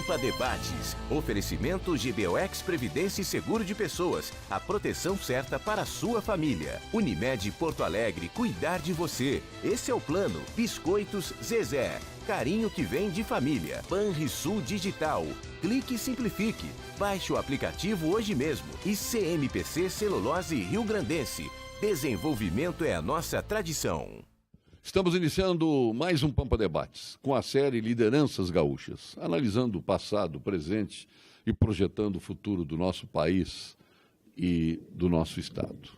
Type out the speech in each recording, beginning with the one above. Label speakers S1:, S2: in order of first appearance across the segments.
S1: Pampa Debates. Oferecimento GBOX Previdência e Seguro de Pessoas. A proteção certa para a sua família. Unimed Porto Alegre, cuidar de você. Esse é o plano. Biscoitos Zezé. Carinho que vem de família. Banrisul Digital. Clique e simplifique. Baixe o aplicativo hoje mesmo. E CMPC Celulose Rio Grandense. Desenvolvimento é a nossa tradição.
S2: Estamos iniciando mais um Pampa Debates, com a série Lideranças Gaúchas, analisando o passado, o presente e projetando o futuro do nosso país e do nosso estado.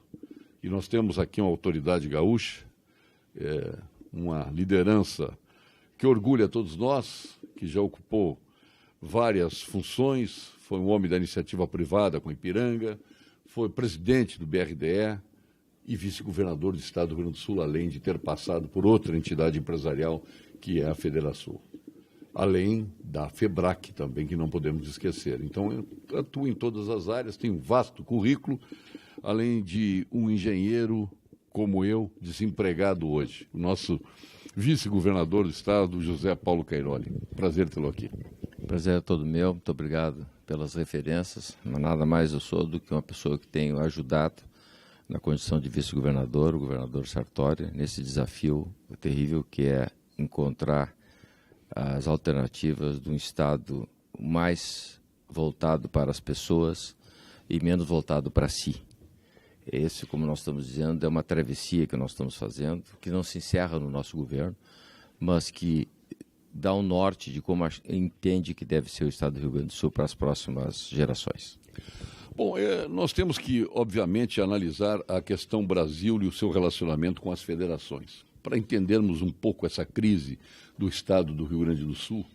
S2: E nós temos aqui uma autoridade gaúcha, uma liderança que orgulha todos nós, que já ocupou várias funções, foi um homem da iniciativa privada com Ipiranga, foi presidente do BRDE, e vice-governador do estado do Rio Grande do Sul, além de ter passado por outra entidade empresarial, que é a Federação. Além da FEBRAC também, que não podemos esquecer. Então, eu atuo em todas as áreas, tenho um vasto currículo, além de um engenheiro como eu, desempregado hoje. O nosso vice-governador do estado, José Paulo Cairoli. Prazer tê-lo aqui.
S3: Prazer é todo meu, muito obrigado pelas referências. Mas nada mais eu sou do que uma pessoa que tenho ajudado na condição de vice-governador, o governador Sartori, nesse desafio terrível que é encontrar as alternativas de um Estado mais voltado para as pessoas e menos voltado para si. Esse, como nós estamos dizendo, é uma travessia que nós estamos fazendo, que não se encerra no nosso governo, mas que dá um norte de como entende que deve ser o Estado do Rio Grande do Sul para as próximas gerações.
S2: Bom, nós temos que, obviamente, analisar a questão Brasil e o seu relacionamento com as federações. Para entendermos um pouco essa crise do estado do Rio Grande do Sul,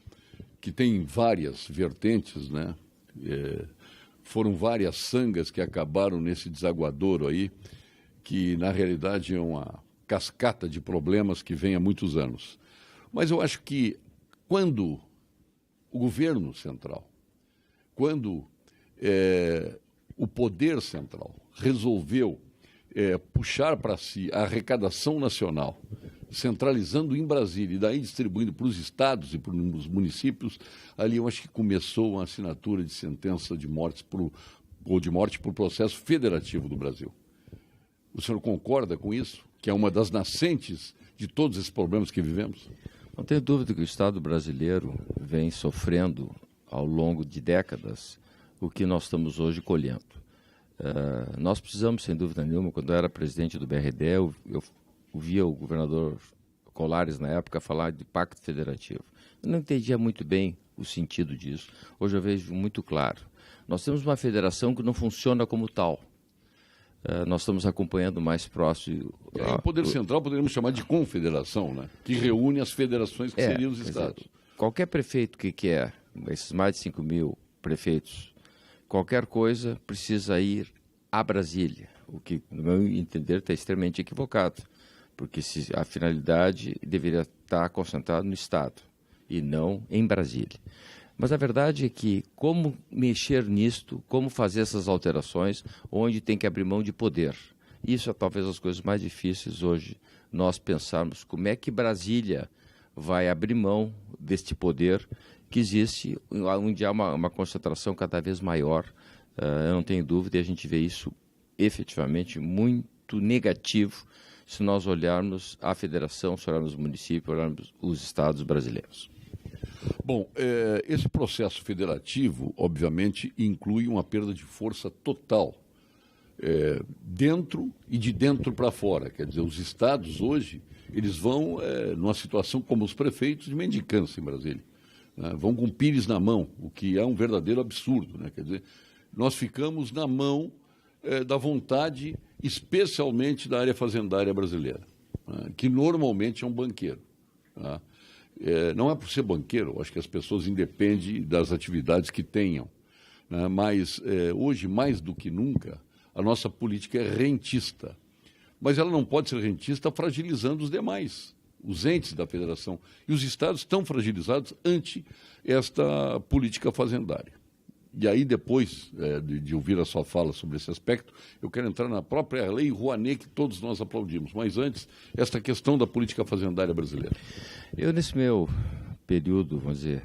S2: que tem várias vertentes, né? Foram várias sangas que acabaram nesse desaguadouro aí, que na realidade é uma cascata de problemas que vem há muitos anos. Mas eu acho que quando o governo central, quando o poder central resolveu puxar para si a arrecadação nacional, centralizando em Brasília e daí distribuindo para os estados e para os municípios, ali eu acho que começou uma assinatura de sentença de morte por processo federativo do Brasil. O senhor concorda com isso? Que é uma das nascentes de todos esses problemas que vivemos?
S3: Não tenho dúvida que o Estado brasileiro vem sofrendo ao longo de décadas o que nós estamos hoje colhendo. Nós precisamos, sem dúvida nenhuma, quando eu era presidente do BRDE, eu ouvia o governador Colares, na época, falar de pacto federativo. Eu não entendia muito bem o sentido disso. Hoje eu vejo muito claro. Nós temos uma federação que não funciona como tal. Nós estamos acompanhando mais próximo...
S2: O poder central poderíamos chamar de confederação, né? Que reúne as federações que seriam os estados.
S3: Qualquer prefeito que quer, esses mais de 5 mil prefeitos, qualquer coisa precisa ir a Brasília, o que, no meu entender, está extremamente equivocado, porque a finalidade deveria estar concentrada no Estado e não em Brasília. Mas a verdade é que como mexer nisto, como fazer essas alterações, onde tem que abrir mão de poder. Isso é talvez as coisas mais difíceis hoje, nós pensarmos como é que Brasília vai abrir mão deste poder que existe, onde há uma concentração cada vez maior. Eu não tenho dúvida, e a gente vê isso efetivamente muito negativo se nós olharmos a federação, se olharmos os municípios, olharmos os estados brasileiros.
S2: Bom, esse processo federativo, obviamente, inclui uma perda de força total, dentro e de dentro para fora. Quer dizer, os estados hoje, eles vão numa situação como os prefeitos de mendicância em Brasília. Vão com pires na mão, o que é um verdadeiro absurdo, né? Quer dizer, nós ficamos na mão da vontade, especialmente da área fazendária brasileira, que normalmente é um banqueiro. Não é por ser banqueiro, acho que as pessoas independem das atividades que tenham, mas hoje, mais do que nunca, a nossa política é rentista. Mas ela não pode ser rentista fragilizando os demais, os entes da federação. E os estados estão fragilizados ante esta política fazendária. E aí, depois de ouvir a sua fala sobre esse aspecto, eu quero entrar na própria lei Rouanet, que todos nós aplaudimos. Mas antes, esta questão da política fazendária brasileira.
S3: Eu, nesse meu período, vamos dizer,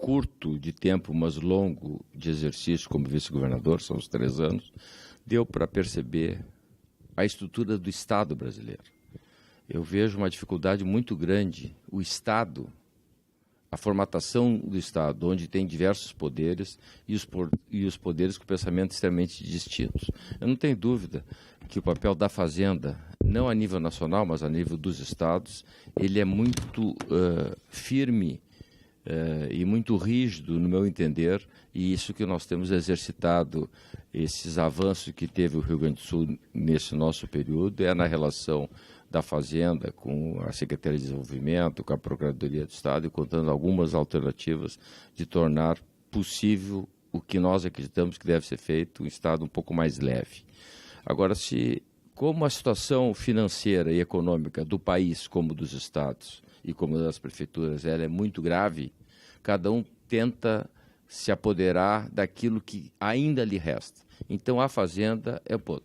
S3: curto de tempo, mas longo de exercício como vice-governador, são os 3 anos, deu para perceber a estrutura do Estado brasileiro. Eu vejo uma dificuldade muito grande, o Estado, a formatação do Estado, onde tem diversos poderes e os poderes com pensamento extremamente distintos. Eu não tenho dúvida que o papel da Fazenda, não a nível nacional, mas a nível dos Estados, ele é muito firme e muito rígido, no meu entender, e isso que nós temos exercitado, esses avanços que teve o Rio Grande do Sul nesse nosso período, é na relação da Fazenda com a Secretaria de Desenvolvimento, com a Procuradoria do Estado, e contando algumas alternativas de tornar possível o que nós acreditamos que deve ser feito, um Estado um pouco mais leve. Agora, como a situação financeira e econômica do país, como dos estados e como das prefeituras, ela é muito grave, cada um tenta se apoderar daquilo que ainda lhe resta. Então, a Fazenda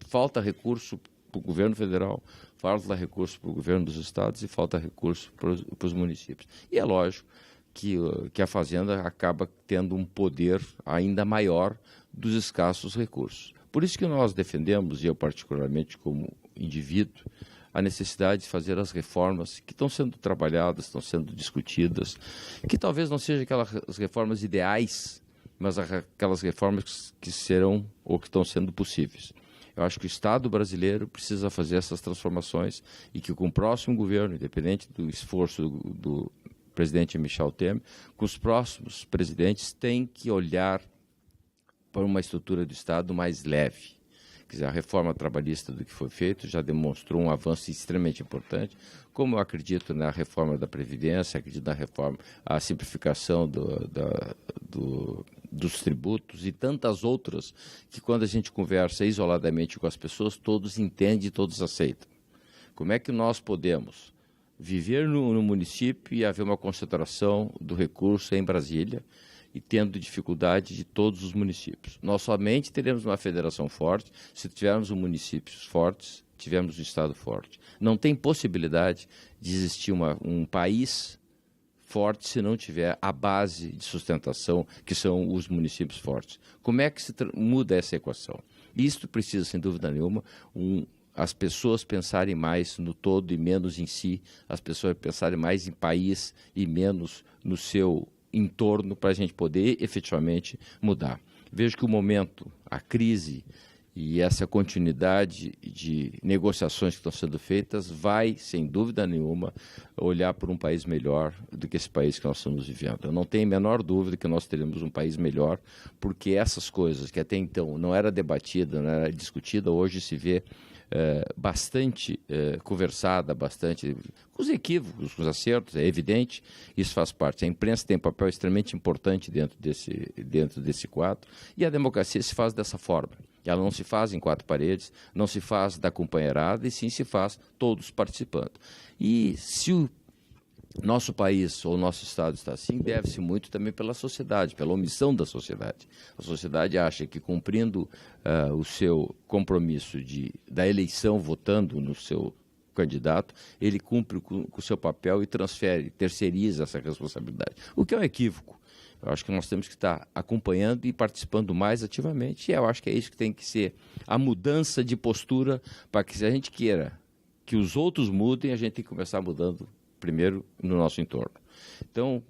S3: falta recurso para o governo federal, falta recurso para o governo dos estados e falta recurso para os municípios. E é lógico que a Fazenda acaba tendo um poder ainda maior dos escassos recursos. Por isso que nós defendemos, e eu particularmente como indivíduo, a necessidade de fazer as reformas que estão sendo trabalhadas, estão sendo discutidas, que talvez não sejam aquelas reformas ideais, mas aquelas reformas que serão ou que estão sendo possíveis. Eu acho que o Estado brasileiro precisa fazer essas transformações e que com o próximo governo, independente do esforço do presidente Michel Temer, com os próximos presidentes tem que olhar para uma estrutura do Estado mais leve. Quer dizer, a reforma trabalhista do que foi feito já demonstrou um avanço extremamente importante, como eu acredito na reforma da Previdência, acredito na reforma, a simplificação dos tributos e tantas outras que quando a gente conversa isoladamente com as pessoas, todos entendem e todos aceitam. Como é que nós podemos viver no município e haver uma concentração do recurso em Brasília e tendo dificuldade de todos os municípios? Nós somente teremos uma federação forte se tivermos municípios fortes, tivermos um Estado forte. Não tem possibilidade de existir um país forte se não tiver a base de sustentação, que são os municípios fortes. Como é que se muda essa equação? Isto precisa, sem dúvida nenhuma, as pessoas pensarem mais no todo e menos em si, as pessoas pensarem mais em país e menos no seu entorno para a gente poder efetivamente mudar. Vejo que o momento, a crise e essa continuidade de negociações que estão sendo feitas vai, sem dúvida nenhuma, olhar por um país melhor do que esse país que nós estamos vivendo. Eu não tenho a menor dúvida que nós teremos um país melhor, porque essas coisas que até então não era debatida, não era discutida, hoje se vê bastante conversada, bastante com os equívocos, com os acertos, é evidente, isso faz parte. A imprensa tem um papel extremamente importante dentro desse quadro, e a democracia se faz dessa forma. Ela não se faz em 4 paredes, não se faz da companheirada, e sim se faz todos participando. E se o nosso país ou o nosso Estado está assim, deve-se muito também pela sociedade, pela omissão da sociedade. A sociedade acha que cumprindo o seu compromisso da eleição, votando no seu candidato, ele cumpre com o seu papel e terceiriza essa responsabilidade. O que é um equívoco. Eu acho que nós temos que estar acompanhando e participando mais ativamente, e eu acho que é isso que tem que ser a mudança de postura, para que, se a gente queira que os outros mudem, a gente tem que começar mudando primeiro no nosso entorno. Então,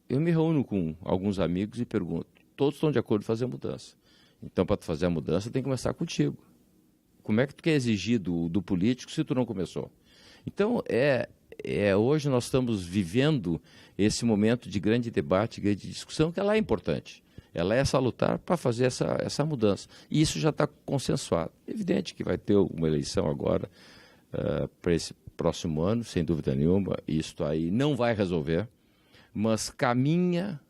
S3: eu me reúno com alguns amigos e pergunto, todos estão de acordo em fazer a mudança. Então, para tu fazer a mudança, tem que começar contigo. Como é que tu quer exigir do político se tu não começou? Então, hoje nós estamos vivendo esse momento de grande debate, grande discussão, que ela é importante. Ela é salutar para fazer essa mudança. E isso já está consensuado. É evidente que vai ter uma eleição agora para esse próximo ano, sem dúvida nenhuma. Isto aí não vai resolver, mas caminha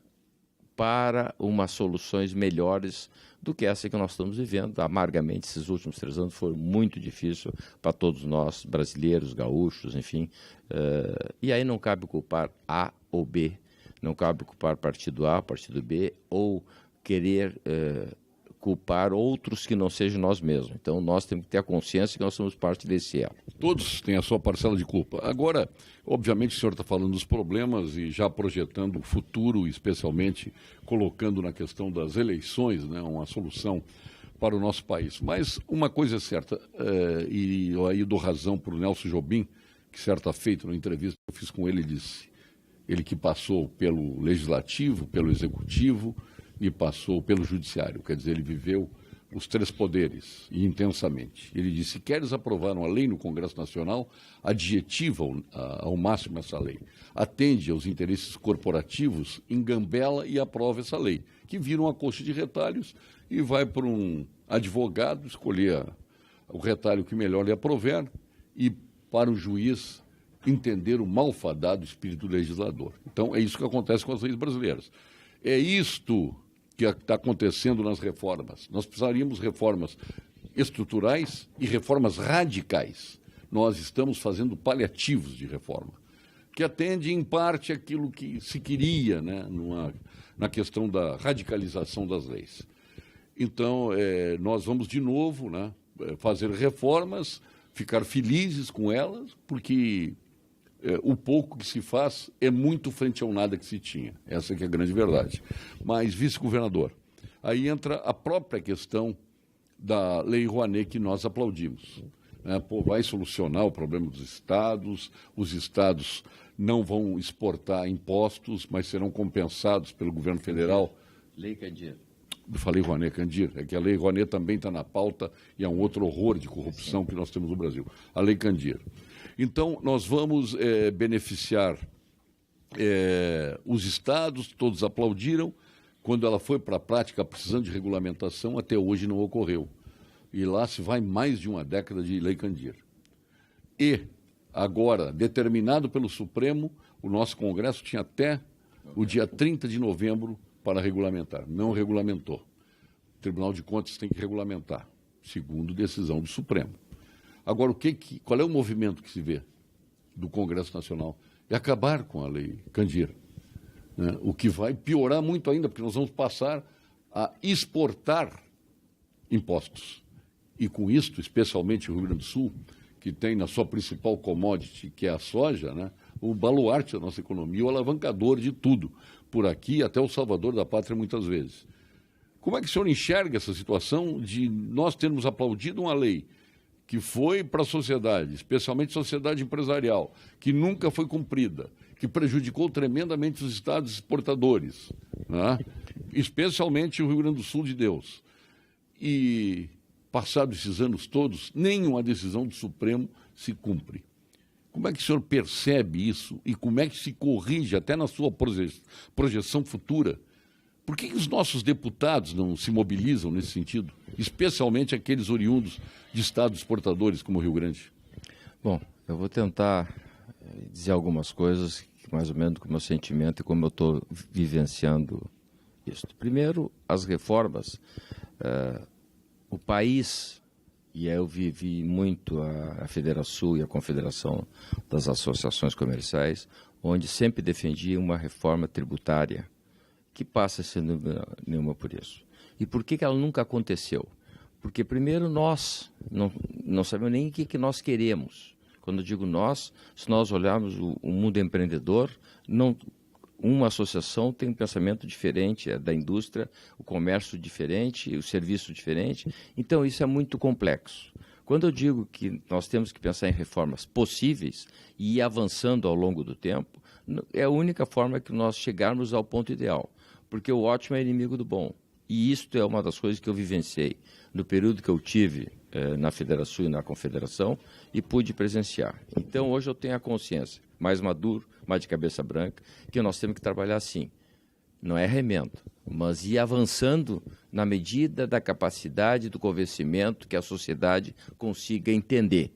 S3: para umas soluções melhores do que essa que nós estamos vivendo. Amargamente, esses últimos 3 anos foram muito difíceis para todos nós, brasileiros, gaúchos, enfim. E aí não cabe culpar A ou B, não cabe culpar partido A, partido B, ou querer culpar outros que não sejam nós mesmos. Então, nós temos que ter a consciência que nós somos parte desse elo.
S2: Todos têm a sua parcela de culpa. Agora, obviamente, o senhor está falando dos problemas e já projetando o futuro, especialmente colocando na questão das eleições, né, uma solução para o nosso país. Mas uma coisa é certa, e eu aí dou razão para o Nelson Jobim, que certa feita, numa entrevista que eu fiz com ele, disse, ele que passou pelo Legislativo, pelo Executivo e passou pelo Judiciário, quer dizer, ele viveu os três poderes, e intensamente. Ele disse, queres aprovar uma lei no Congresso Nacional, adjetiva ao máximo essa lei. Atende aos interesses corporativos, engambela e aprova essa lei, que vira uma coxa de retalhos e vai para um advogado escolher o retalho que melhor lhe aprover e para o juiz entender o malfadado espírito legislador. Então, é isso que acontece com as leis brasileiras. É isto que está acontecendo nas reformas. Nós precisaríamos de reformas estruturais e reformas radicais. Nós estamos fazendo paliativos de reforma, que atende, em parte, aquilo que se queria, né, na questão da radicalização das leis. Então, nós vamos, de novo, né, fazer reformas, ficar felizes com elas, porque o pouco que se faz é muito frente ao nada que se tinha. Essa que é a grande verdade. Mas, vice-governador, aí entra a própria questão da Lei Rouanet que nós aplaudimos. Vai solucionar o problema dos estados, os estados não vão exportar impostos, mas serão compensados pelo governo federal.
S3: Lei Candir.
S2: Eu falei Rouanet, Candir, é que a Lei Rouanet também está na pauta e é um outro horror de corrupção que nós temos no Brasil. A Lei Candir. Então, nós vamos beneficiar os estados, todos aplaudiram. Quando ela foi para a prática, precisando de regulamentação, até hoje não ocorreu. E lá se vai mais de uma década de Lei Candir. E, agora, determinado pelo Supremo, o nosso Congresso tinha até o dia 30 de novembro para regulamentar. Não regulamentou. O Tribunal de Contas tem que regulamentar, segundo decisão do Supremo. Agora, qual é o movimento que se vê do Congresso Nacional? É acabar com a Lei Candir, né? O que vai piorar muito ainda, porque nós vamos passar a exportar impostos. E com isto, especialmente o Rio Grande do Sul, que tem na sua principal commodity, que é a soja, né, o baluarte da nossa economia, o alavancador de tudo, por aqui até o salvador da pátria muitas vezes. Como é que o senhor enxerga essa situação de nós termos aplaudido uma lei que foi para a sociedade, especialmente a sociedade empresarial, que nunca foi cumprida, que prejudicou tremendamente os estados exportadores, né? Especialmente o Rio Grande do Sul de Deus. E, passados esses anos todos, nenhuma decisão do Supremo se cumpre. Como é que o senhor percebe isso e como é que se corrige, até na sua projeção futura? Por que os nossos deputados não se mobilizam nesse sentido, especialmente aqueles oriundos de estados exportadores como o Rio Grande?
S3: Bom, eu vou tentar dizer algumas coisas, mais ou menos com o meu sentimento e como eu estou vivenciando isso. Primeiro, as reformas. O país, e eu vivi muito a Federação e a Confederação das Associações Comerciais, onde sempre defendia uma reforma tributária que passa a ser nenhuma por isso. E por que ela nunca aconteceu? Porque, primeiro, nós não sabemos nem o que nós queremos. Quando eu digo nós, se nós olharmos o mundo empreendedor, uma associação tem um pensamento diferente, da indústria, o comércio diferente, o serviço diferente. Então, isso é muito complexo. Quando eu digo que nós temos que pensar em reformas possíveis e ir avançando ao longo do tempo, é a única forma que nós chegarmos ao ponto ideal. Porque o ótimo é inimigo do bom. E isto é uma das coisas que eu vivenciei no período que eu tive na Federação e na Confederação e pude presenciar. Então, hoje eu tenho a consciência mais maduro, mais de cabeça branca, que nós temos que trabalhar assim. Não é remendo, mas ir avançando na medida da capacidade, do convencimento que a sociedade consiga entender.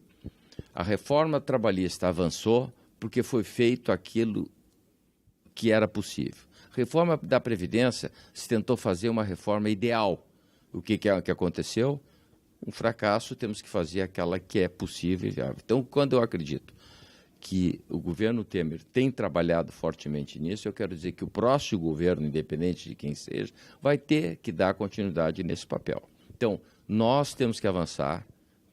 S3: A reforma trabalhista avançou porque foi feito aquilo que era possível. Reforma da Previdência, se tentou fazer uma reforma ideal. O que aconteceu? Um fracasso, temos que fazer aquela que é possível e viável. Então, quando eu acredito que o governo Temer tem trabalhado fortemente nisso, eu quero dizer que o próximo governo, independente de quem seja, vai ter que dar continuidade nesse papel. Então, nós temos que avançar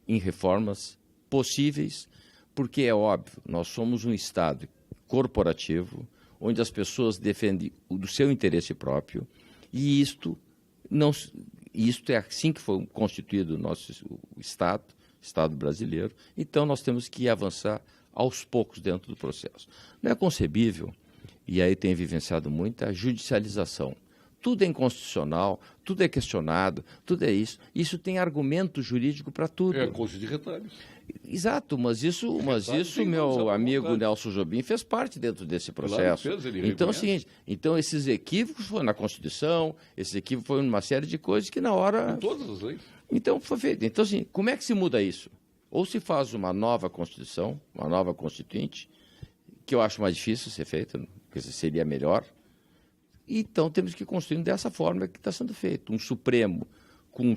S3: em reformas possíveis, porque é óbvio, nós somos um Estado corporativo, onde as pessoas defendem o seu interesse próprio, e isto é assim que foi constituído o nosso Estado brasileiro. Então, nós temos que avançar aos poucos dentro do processo. Não é concebível, e aí tem vivenciado muito, a judicialização. Tudo é inconstitucional, tudo é questionado, tudo é isso. Isso tem argumento jurídico para tudo.
S2: É a coxa de retalhos.
S3: Exato, mas isso meu amigo Nelson Jobim fez parte dentro desse processo.
S2: Claro, ele
S3: então, é o
S2: reconhece.
S3: seguinte, então esses equívocos foram na Constituição, esses equívocos foram numa série de coisas que na hora...
S2: Em todas as leis.
S3: Então, foi feito. Então, assim, como é que se muda isso? Ou se faz uma nova Constituição, uma nova Constituinte, que eu acho mais difícil ser feita, porque seria melhor. Então, temos que construir dessa forma que está sendo feito. Um Supremo com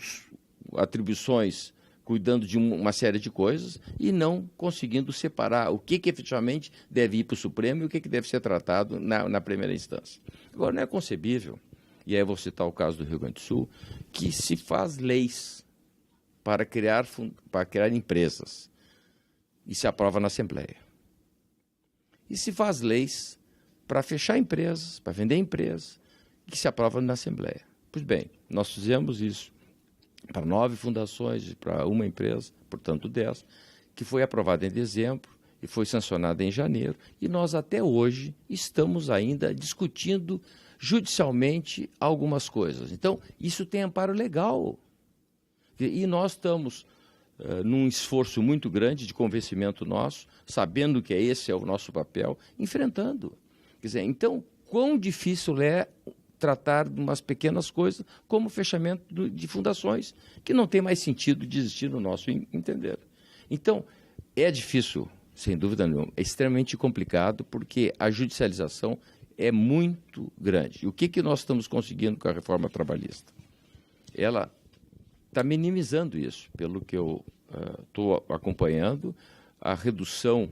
S3: atribuições cuidando de uma série de coisas e não conseguindo separar o que efetivamente deve ir para o Supremo e o que deve ser tratado na primeira instância. Agora, não é concebível, e aí eu vou citar o caso do Rio Grande do Sul, que se faz leis para criar empresas e se aprova na Assembleia. E se faz leis para fechar empresas, para vender empresas, que se aprova na Assembleia. Pois bem, nós fizemos isso para 9 fundações e para uma empresa, portanto 10, que foi aprovada em dezembro e foi sancionada em janeiro. E nós até hoje estamos ainda discutindo judicialmente algumas coisas. Então, isso tem amparo legal. E nós estamos num esforço muito grande de convencimento nosso, sabendo que esse é o nosso papel, enfrentando. Quer dizer, então, quão difícil é tratar de umas pequenas coisas, como o fechamento de fundações, que não tem mais sentido de existir no nosso entender. Então, é difícil, sem dúvida nenhuma, é extremamente complicado, porque a judicialização é muito grande. E o que nós estamos conseguindo com a reforma trabalhista? Ela está minimizando isso, pelo que eu estou acompanhando, a redução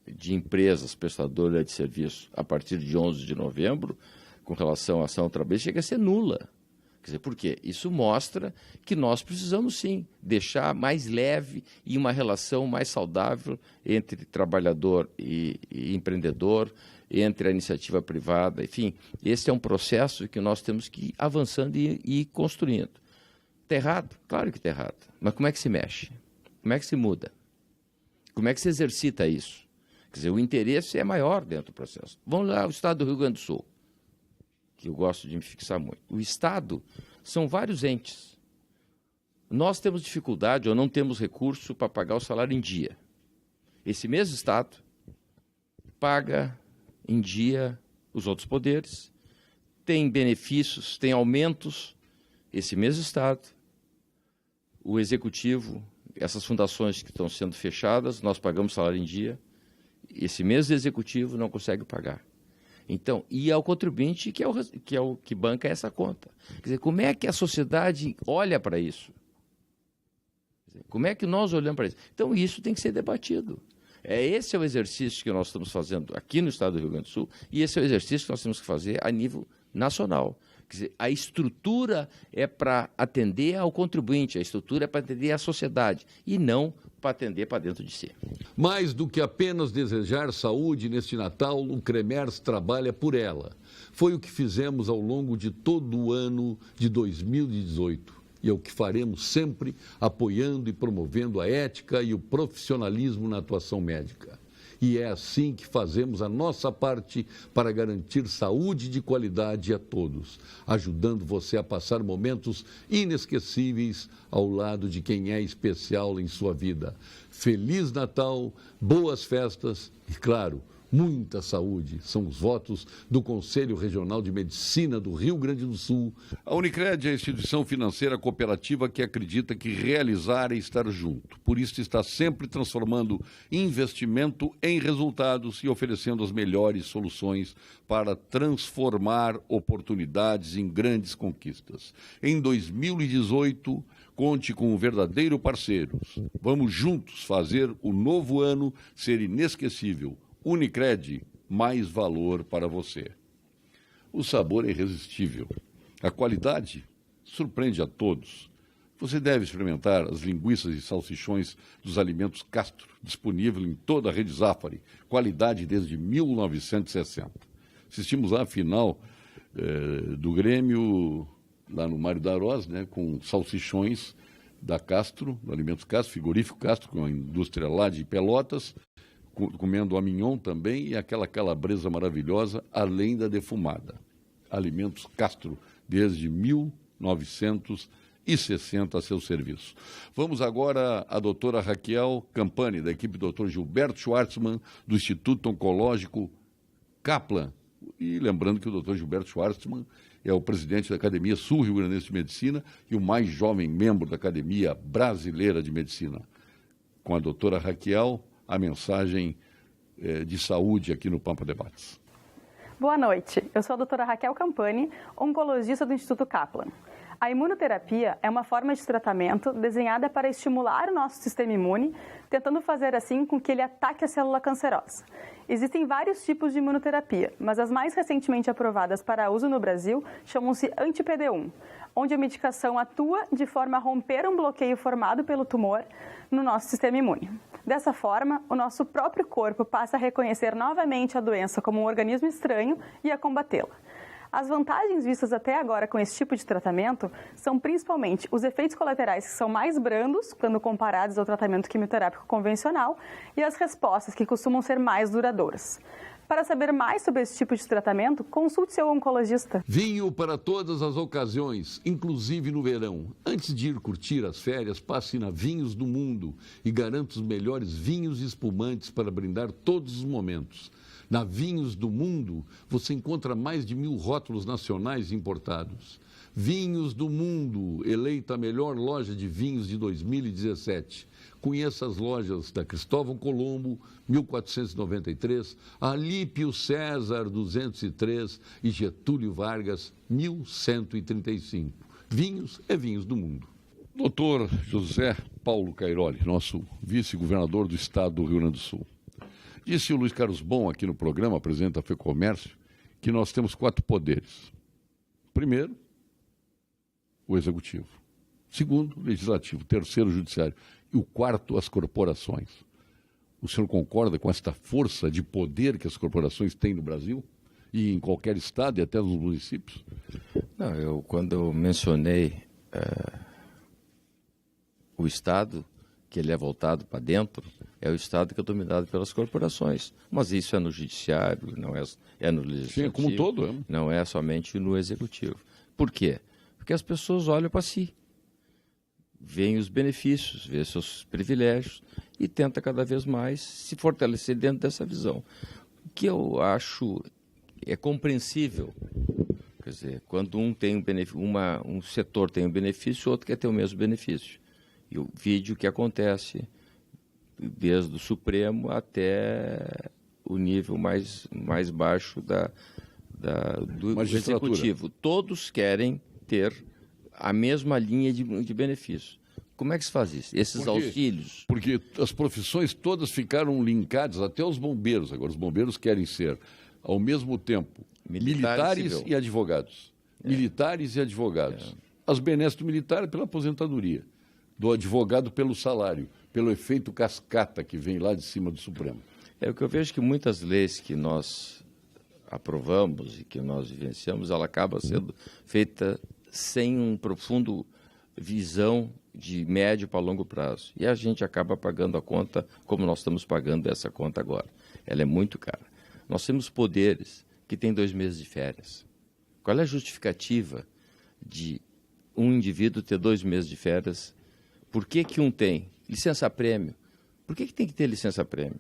S3: de empresas prestadoras de serviço a partir de 11 de novembro, com relação à ação trabalhista, chega a ser nula. Quer dizer, por quê? Isso mostra que nós precisamos, sim, deixar mais leve e uma relação mais saudável entre trabalhador e empreendedor, entre a iniciativa privada, enfim. Esse é um processo que nós temos que ir avançando e ir construindo. Está errado? Claro que está errado. Mas como é que se mexe? Como é que se muda? Como é que se exercita isso? Quer dizer, o interesse é maior dentro do processo. Vamos lá, o Estado do Rio Grande do Sul, que eu gosto de me fixar muito. O Estado são vários entes. Nós temos dificuldade ou não temos recurso para pagar o salário em dia. Esse mesmo Estado paga em dia os outros poderes, tem benefícios, tem aumentos. Esse mesmo Estado, o Executivo, essas fundações que estão sendo fechadas, nós pagamos salário em dia. Esse mesmo Executivo não consegue pagar. Então, e é o contribuinte que é o que banca essa conta. Quer dizer, como é que a sociedade olha para isso? Como é que nós olhamos para isso? Então, isso tem que ser debatido. Esse é o exercício que nós estamos fazendo aqui no Estado do Rio Grande do Sul e esse é o exercício que nós temos que fazer a nível nacional. Quer dizer, a estrutura é para atender ao contribuinte, a estrutura é para atender à sociedade e não para atender para dentro de si.
S2: Mais do que apenas desejar saúde neste Natal, o Cremers trabalha por ela. Foi o que fizemos ao longo de todo o ano de 2018 e é o que faremos sempre, apoiando e promovendo a ética e o profissionalismo na atuação médica. E é assim que fazemos a nossa parte para garantir saúde de qualidade a todos, ajudando você a passar momentos inesquecíveis ao lado de quem é especial em sua vida. Feliz Natal, boas festas e, claro, muita saúde. São os votos do Conselho Regional de Medicina do Rio Grande do Sul. A Unicred é a instituição financeira cooperativa que acredita que realizar é estar junto. Por isso está sempre transformando investimento em resultados e oferecendo as melhores soluções para transformar oportunidades em grandes conquistas. Em 2018, Conte com um verdadeiro parceiro. Vamos juntos fazer o novo ano ser inesquecível. Unicred, mais valor para você. O sabor é irresistível. A qualidade surpreende a todos. Você deve experimentar as linguiças e salsichões dos alimentos Castro, disponível em toda a rede Zafari. Qualidade desde 1960. Assistimos à final do Grêmio, lá no Mário Darós, né, com salsichões da Castro, do Alimentos Castro, frigorífico Castro, com a indústria lá de Pelotas, comendo a mignon também e aquela calabresa maravilhosa, além da defumada. Alimentos Castro, desde 1960 a seu serviço. Vamos agora à doutora Raquel Campani, da equipe do Dr. Gilberto Schwartzman, do Instituto Oncológico Kaplan. E lembrando que o Dr. Gilberto Schwartzman é o presidente da Academia Sul-Rio Grandense de Medicina e o mais jovem membro da Academia Brasileira de Medicina. Com a doutora Raquel, a mensagem de saúde aqui no Pampa Debates.
S4: Boa noite, eu sou a doutora Raquel Campani, oncologista do Instituto Kaplan. A imunoterapia é uma forma de tratamento desenhada para estimular o nosso sistema imune, tentando fazer assim com que ele ataque a célula cancerosa. Existem vários tipos de imunoterapia, mas as mais recentemente aprovadas para uso no Brasil chamam-se anti-PD-1, onde a medicação atua de forma a romper um bloqueio formado pelo tumor no nosso sistema imune. Dessa forma, o nosso próprio corpo passa a reconhecer novamente a doença como um organismo estranho e a combatê-la. As vantagens vistas até agora com esse tipo de tratamento são principalmente os efeitos colaterais que são mais brandos quando comparados ao tratamento quimioterápico convencional e as respostas que costumam ser mais duradouras. Para saber mais sobre esse tipo de tratamento, consulte seu oncologista.
S2: Vinho para todas as ocasiões, inclusive no verão. Antes de ir curtir as férias, passe na Vinhos do Mundo e garanta os melhores vinhos e espumantes para brindar todos os momentos. Na Vinhos do Mundo, você encontra mais de 1.000 rótulos nacionais importados. Vinhos do Mundo, eleita a melhor loja de vinhos de 2017. Conheça as lojas da Cristóvão Colombo, 1493, Alípio César, 203 e Getúlio Vargas, 1135. Vinhos é Vinhos do Mundo. Doutor José Paulo Cairoli, nosso vice-governador do estado do Rio Grande do Sul. Disse o Luiz Carlos Bon aqui no programa, presidente da FEComércio, que nós temos 4 poderes. Primeiro, o executivo. Segundo, o legislativo. Terceiro, o judiciário. E o quarto, as corporações. O senhor concorda com esta força de poder que as corporações têm no Brasil? E em qualquer estado e até nos municípios?
S3: Não, quando eu mencionei o Estado, que ele é voltado para dentro, é o Estado que é dominado pelas corporações. Mas isso é no judiciário, não é no legislativo.
S2: Sim, como um todo.
S3: Não é somente no executivo. Por quê? Porque as pessoas olham para si, veem os benefícios, veem seus privilégios e tenta cada vez mais se fortalecer dentro dessa visão. O que eu acho é compreensível. Quer dizer, quando um tem um setor tem um benefício, o outro quer ter o mesmo benefício. E o vídeo que acontece desde o Supremo até o nível mais baixo do Executivo. Todos querem ter a mesma linha de benefício. Como é que se faz isso? Esses auxílios?
S2: Porque as profissões todas ficaram linkadas, até os bombeiros. Agora, os bombeiros querem ser, ao mesmo tempo, militares e advogados. Militares e advogados. As benesses do militar pela aposentadoria, do advogado pelo salário, pelo efeito cascata que vem lá de cima do Supremo.
S3: É o que eu vejo que muitas leis que nós aprovamos e que nós vivenciamos, ela acaba sendo feita sem um profundo visão de médio para longo prazo. E a gente acaba pagando a conta como nós estamos pagando essa conta agora. Ela é muito cara. Nós temos poderes que têm 2 meses de férias. Qual é a justificativa de um indivíduo ter 2 meses de férias? Por que um tem licença-prêmio? Por que tem que ter licença-prêmio?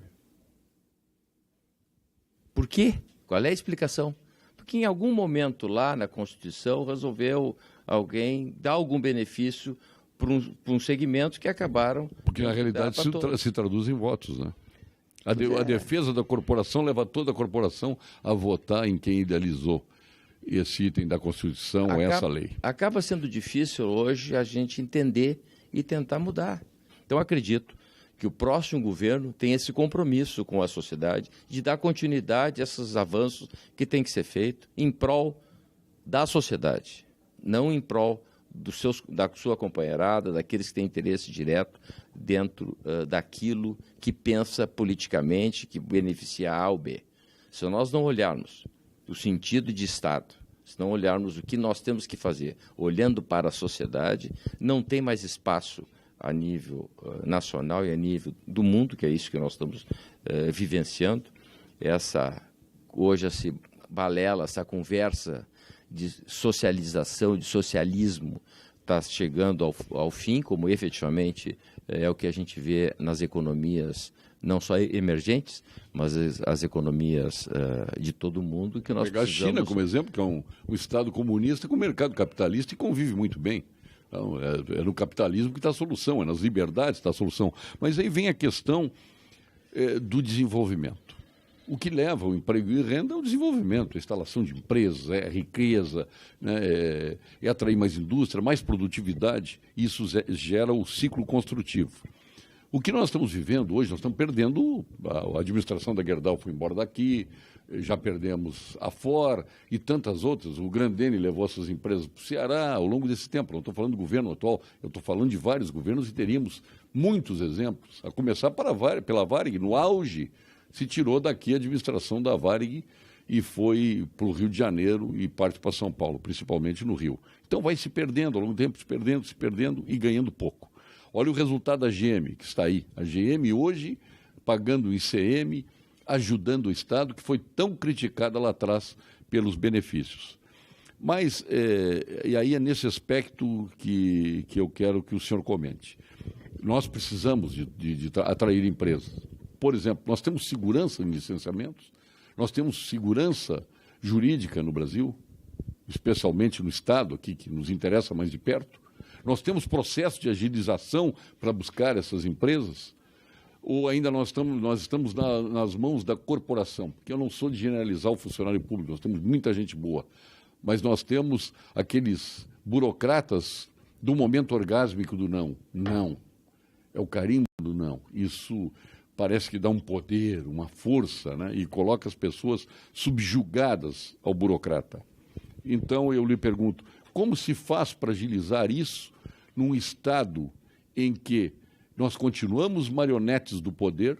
S3: Por quê? Qual é a explicação? Porque em algum momento lá na Constituição resolveu alguém dar algum benefício para um segmento que acabaram...
S2: Porque na realidade se traduz em votos, né? A defesa da corporação leva toda a corporação a votar em quem idealizou. esse item da Constituição, essa lei.
S3: Acaba sendo difícil hoje a gente entender e tentar mudar. Então, acredito que o próximo governo tem esse compromisso com a sociedade de dar continuidade a esses avanços que tem que ser feito em prol da sociedade, não em prol da sua companheirada, daqueles que têm interesse direto dentro daquilo que pensa politicamente, que beneficia A ou B. Se nós não olharmos o sentido de Estado, se não olharmos o que nós temos que fazer, olhando para a sociedade, não tem mais espaço a nível nacional e a nível do mundo, que é isso que nós estamos vivenciando. Hoje essa balela, essa conversa de socialização, de socialismo, está chegando ao fim, como efetivamente é o que a gente vê nas economias, não só emergentes, mas as economias de todo o mundo. Que nós
S2: pegar
S3: precisamos...
S2: a China como exemplo, que é um Estado comunista com mercado capitalista e convive muito bem. Então, é no capitalismo que está a solução, é nas liberdades que está a solução. Mas aí vem a questão do desenvolvimento. O que leva ao emprego e renda é o desenvolvimento, a instalação de empresas, é a riqueza, né, é atrair mais indústria, mais produtividade. Isso gera o ciclo construtivo. O que nós estamos vivendo hoje, nós estamos perdendo, a administração da Gerdau foi embora daqui, já perdemos a Ford e tantas outras. O Grandene levou essas empresas para o Ceará ao longo desse tempo. Não estou falando do governo atual, eu estou falando de vários governos e teríamos muitos exemplos. A começar pela Varig, no auge, se tirou daqui a administração da Varig e foi para o Rio de Janeiro e parte para São Paulo, principalmente no Rio. Então vai se perdendo ao longo do tempo, se perdendo e ganhando pouco. Olha o resultado da GM, que está aí. A GM hoje pagando o ICM, ajudando o Estado, que foi tão criticada lá atrás pelos benefícios. Mas, e aí é nesse aspecto que eu quero que o senhor comente. Nós precisamos de atrair empresas. Por exemplo, nós temos segurança em licenciamentos, nós temos segurança jurídica no Brasil, especialmente no Estado, aqui, que nos interessa mais de perto. Nós temos processo de agilização para buscar essas empresas? Ou ainda nós estamos nas mãos da corporação? Porque eu não sou de generalizar o funcionário público, nós temos muita gente boa, mas nós temos aqueles burocratas do momento orgásmico do não. Não. É o carimbo do não. Isso parece que dá um poder, uma força, né? E coloca as pessoas subjugadas ao burocrata. Então eu lhe pergunto, como se faz para agilizar isso num Estado em que nós continuamos marionetes do poder,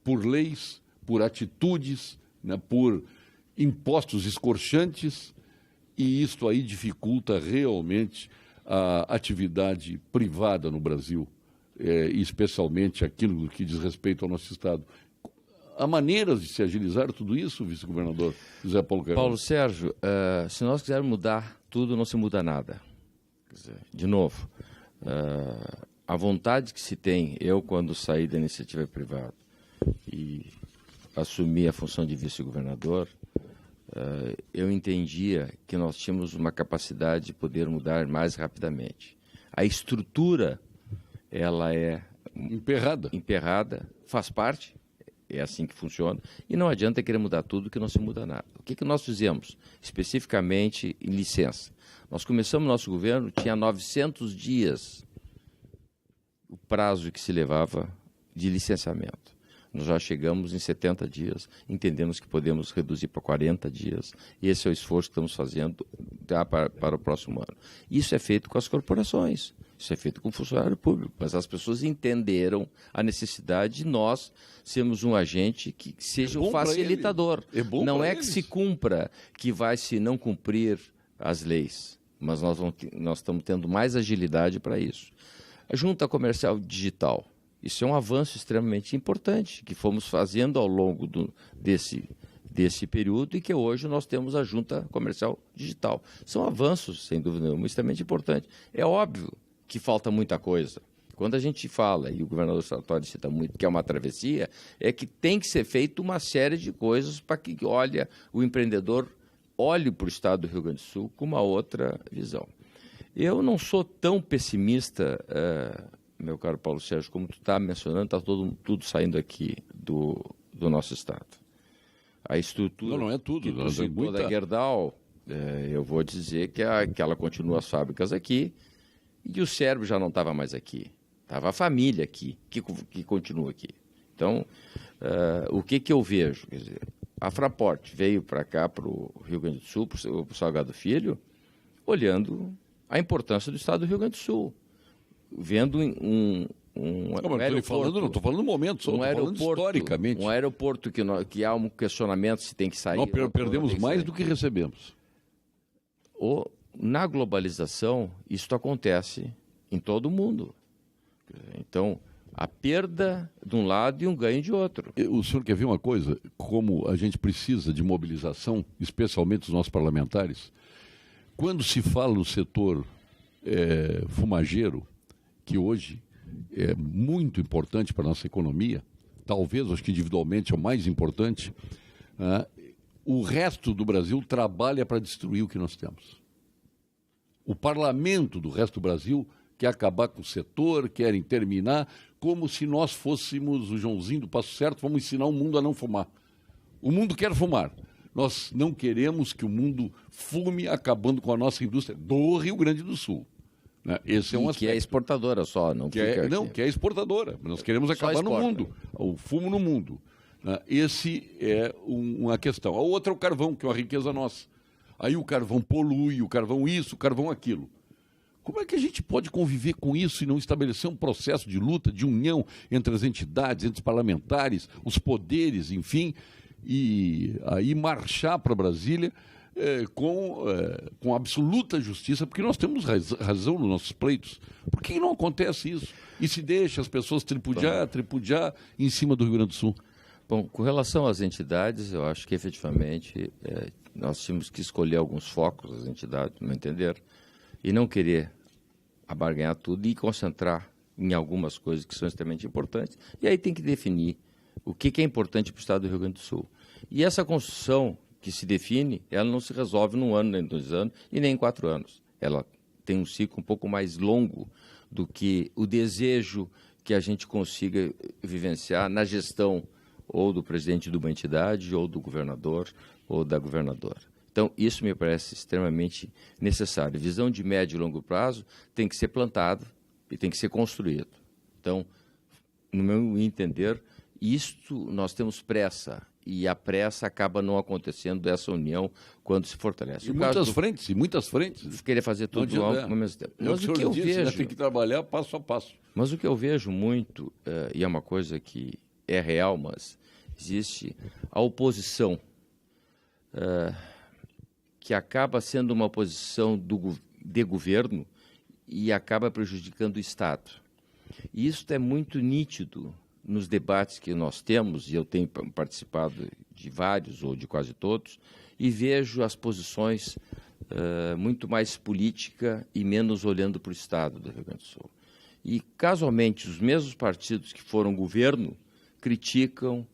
S2: por leis, por atitudes, né, por impostos escorchantes, e isto aí dificulta realmente a atividade privada no Brasil, especialmente aquilo que diz respeito ao nosso Estado. Há maneiras de se agilizar tudo isso, vice-governador José Paulo Queiroz?
S3: Paulo Sérgio, se nós quisermos mudar tudo, não se muda nada. Quer dizer, de novo, a vontade que se tem, eu quando saí da iniciativa privada e assumi a função de vice-governador, eu entendia que nós tínhamos uma capacidade de poder mudar mais rapidamente. A estrutura, ela é emperrada, faz parte, é assim que funciona, e não adianta querer mudar tudo que não se muda nada. O que nós fizemos, especificamente em licença? Nós começamos nosso governo, tinha 900 dias o prazo que se levava de licenciamento. Nós já chegamos em 70 dias, entendemos que podemos reduzir para 40 dias, e esse é o esforço que estamos fazendo para o próximo ano. Isso é feito com as corporações, isso é feito com o funcionário público, mas as pessoas entenderam a necessidade de nós sermos um agente que seja um facilitador. Não é que se cumpra, que vai se não cumprir as leis, mas nós estamos tendo mais agilidade para isso. A Junta Comercial Digital, isso é um avanço extremamente importante que fomos fazendo ao longo desse período e que hoje nós temos a Junta Comercial Digital. São avanços, sem dúvida nenhuma, extremamente importantes. É óbvio que falta muita coisa. Quando a gente fala, e o governador Sartori cita muito, que é uma travessia, é que tem que ser feita uma série de coisas para que o empreendedor olhe para o Estado do Rio Grande do Sul com uma outra visão. Eu não sou tão pessimista, meu caro Paulo Sérgio, como tu está mencionando, está tudo saindo aqui do nosso Estado. A estrutura
S2: não é tudo,
S3: da Gerdau, eu vou dizer que ela continua as fábricas aqui e o cérebro já não estava mais aqui. Estava a família aqui, que continua aqui. Então, o que eu vejo? Quer dizer, a Fraport veio para cá, para o Rio Grande do Sul, para o Salgado Filho, olhando a importância do estado do Rio Grande do Sul, vendo
S2: não estou falando no momento, estou falando historicamente.
S3: Um aeroporto que há um questionamento se tem que sair.
S2: Nós perdemos mais do que recebemos.
S3: Na globalização, isso acontece em todo o mundo. Então, a perda de um lado e um ganho de outro.
S2: O senhor quer ver uma coisa? Como a gente precisa de mobilização, especialmente os nossos parlamentares, quando se fala no setor fumageiro, que hoje é muito importante para a nossa economia, talvez, acho que individualmente é o mais importante, o resto do Brasil trabalha para destruir o que nós temos. O parlamento do resto do Brasil quer acabar com o setor, querem terminar, como se nós fôssemos o Joãozinho do Passo Certo, vamos ensinar o mundo a não fumar. O mundo quer fumar. Nós não queremos que o mundo fume acabando com a nossa indústria do Rio Grande do Sul. Esse é um aspecto.
S3: Que é exportadora só, não
S2: que é exportadora. Nós queremos acabar no mundo, o fumo no mundo. Esse é uma questão. A outra é o carvão, que é uma riqueza nossa. Aí o carvão polui, o carvão isso, o carvão aquilo. Como é que a gente pode conviver com isso e não estabelecer um processo de luta, de união entre as entidades, entre os parlamentares, os poderes, enfim, e aí marchar para Brasília com absoluta justiça, porque nós temos razão nos nossos pleitos. Por que não acontece isso? E se deixa as pessoas tripudiar em cima do Rio Grande do Sul?
S3: Bom, com relação às entidades, eu acho que efetivamente nós tínhamos que escolher alguns focos das entidades, no meu entender, e não querer abarganhar tudo e concentrar em algumas coisas que são extremamente importantes. E aí tem que definir o que é importante para o estado do Rio Grande do Sul. E essa construção que se define, ela não se resolve num ano, nem em 2 anos e nem em 4 anos. Ela tem um ciclo um pouco mais longo do que o desejo que a gente consiga vivenciar na gestão ou do presidente de uma entidade, ou do governador, ou da governadora. Então, isso me parece extremamente necessário. Visão de médio e longo prazo tem que ser plantada e tem que ser construído. Então, no meu entender, isto nós temos pressa, e a pressa acaba não acontecendo dessa união quando se fortalece.
S2: E muitas frentes.
S3: Querer fazer tudo ao mesmo tempo. Mas o que eu vejo,
S2: tem que trabalhar passo a passo.
S3: Mas o que eu vejo muito, e é uma coisa que é real, mas existe a oposição, que acaba sendo uma oposição de governo e acaba prejudicando o Estado. E isso é muito nítido nos debates que nós temos, e eu tenho participado de vários ou de quase todos, e vejo as posições muito mais política e menos olhando para o Estado do Rio Grande do Sul. E, casualmente, os mesmos partidos que foram governo criticam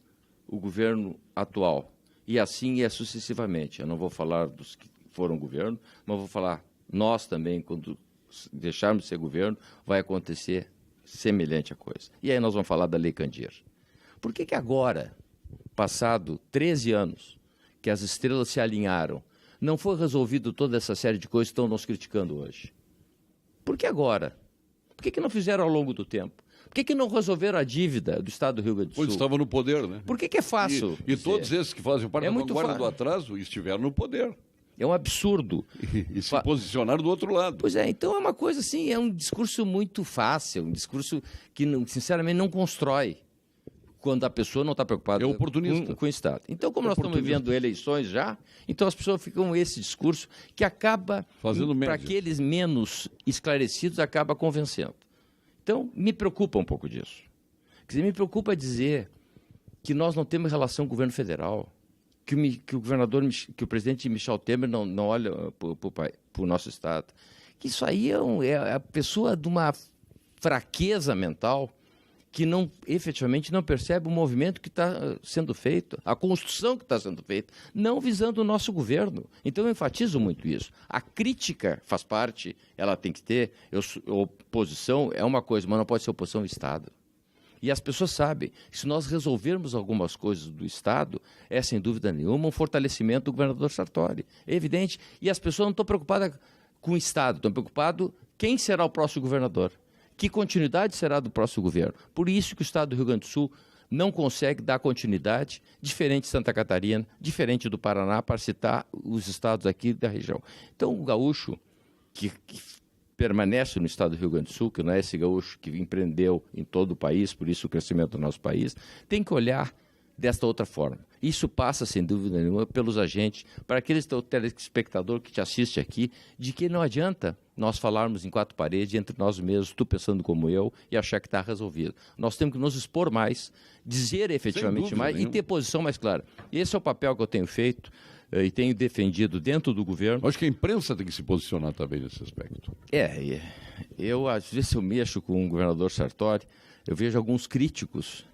S3: o governo atual. E assim é sucessivamente. Eu não vou falar dos que foram governo, mas vou falar nós também, quando deixarmos de ser governo, vai acontecer semelhante a coisa. E aí nós vamos falar da Lei Candir. Por que agora, passado 13 anos, que as estrelas se alinharam, não foi resolvido toda essa série de coisas que estão nos criticando hoje? Por que agora? Por que não fizeram ao longo do tempo? Por que não resolveram a dívida do Estado do Rio Grande do Sul?
S2: Pois estava no poder, né?
S3: Por que é fácil?
S2: E todos esses que fazem parte da vanguarda do atraso estiveram no poder.
S3: É um absurdo.
S2: E se posicionaram do outro lado.
S3: Pois é, então é uma coisa assim, é um discurso muito fácil, um discurso que, sinceramente, não constrói quando a pessoa não está preocupada com o Estado. Então, como nós estamos vivendo eleições já, então as pessoas ficam com esse discurso que acaba, para aqueles menos esclarecidos, acaba convencendo. Então, me preocupa um pouco disso. Quer dizer, me preocupa dizer que nós não temos relação com o governo federal, que o governador, que o presidente Michel Temer não olha para o nosso Estado. Que isso aí é a pessoa de uma fraqueza mental que efetivamente não percebe o movimento que está sendo feito, a construção que está sendo feita, não visando o nosso governo. Então eu enfatizo muito isso. A crítica faz parte, ela tem que ter, oposição é uma coisa, mas não pode ser oposição ao Estado. E as pessoas sabem, se nós resolvermos algumas coisas do Estado, é sem dúvida nenhuma um fortalecimento do governador Sartori. É evidente. E as pessoas não estão preocupadas com o Estado, estão preocupadas quem será o próximo governador, que continuidade será do próximo governo. Por isso que o Estado do Rio Grande do Sul não consegue dar continuidade, diferente de Santa Catarina, diferente do Paraná, para citar os estados aqui da região. Então, o gaúcho que permanece no estado do Rio Grande do Sul, que não é esse gaúcho que empreendeu em todo o país, por isso o crescimento do nosso país, tem que olhar desta outra forma. Isso passa, sem dúvida nenhuma, pelos agentes, para aquele telespectador que te assiste aqui, de que não adianta nós falarmos em quatro paredes, entre nós mesmos, tu pensando como eu, e achar que está resolvido. Nós temos que nos expor mais, dizer efetivamente mais e ter posição mais clara. Esse é o papel que eu tenho feito e tenho defendido dentro do governo.
S2: Acho que a imprensa tem que se posicionar também nesse aspecto.
S3: Eu às vezes eu mexo com o governador Sartori, eu vejo alguns críticos,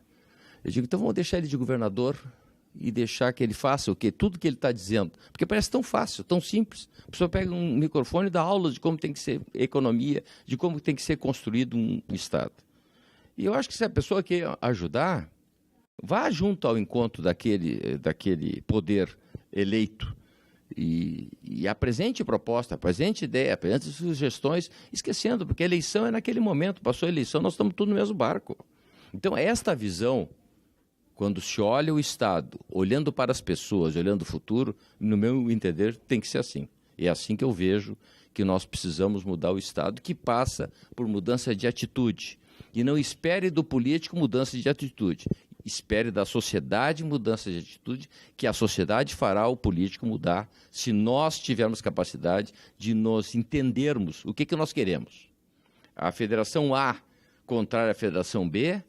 S3: eu digo, então vamos deixar ele de governador e deixar que ele faça o quê? Tudo que ele está dizendo. Porque parece tão fácil, tão simples. A pessoa pega um microfone e dá aula de como tem que ser a economia, de como tem que ser construído um Estado. E eu acho que se a pessoa quer ajudar, vá junto ao encontro daquele poder eleito e apresente proposta, apresente ideia, apresente sugestões, esquecendo, porque a eleição é naquele momento, passou a eleição, nós estamos todos no mesmo barco. Então, esta visão, quando se olha o Estado, olhando para as pessoas, olhando o futuro, no meu entender, tem que ser assim. É assim que eu vejo que nós precisamos mudar o Estado, que passa por mudança de atitude. E não espere do político mudança de atitude. Espere da sociedade mudança de atitude, que a sociedade fará o político mudar, se nós tivermos capacidade de nos entendermos o que nós queremos. A Federação A contrária à Federação B,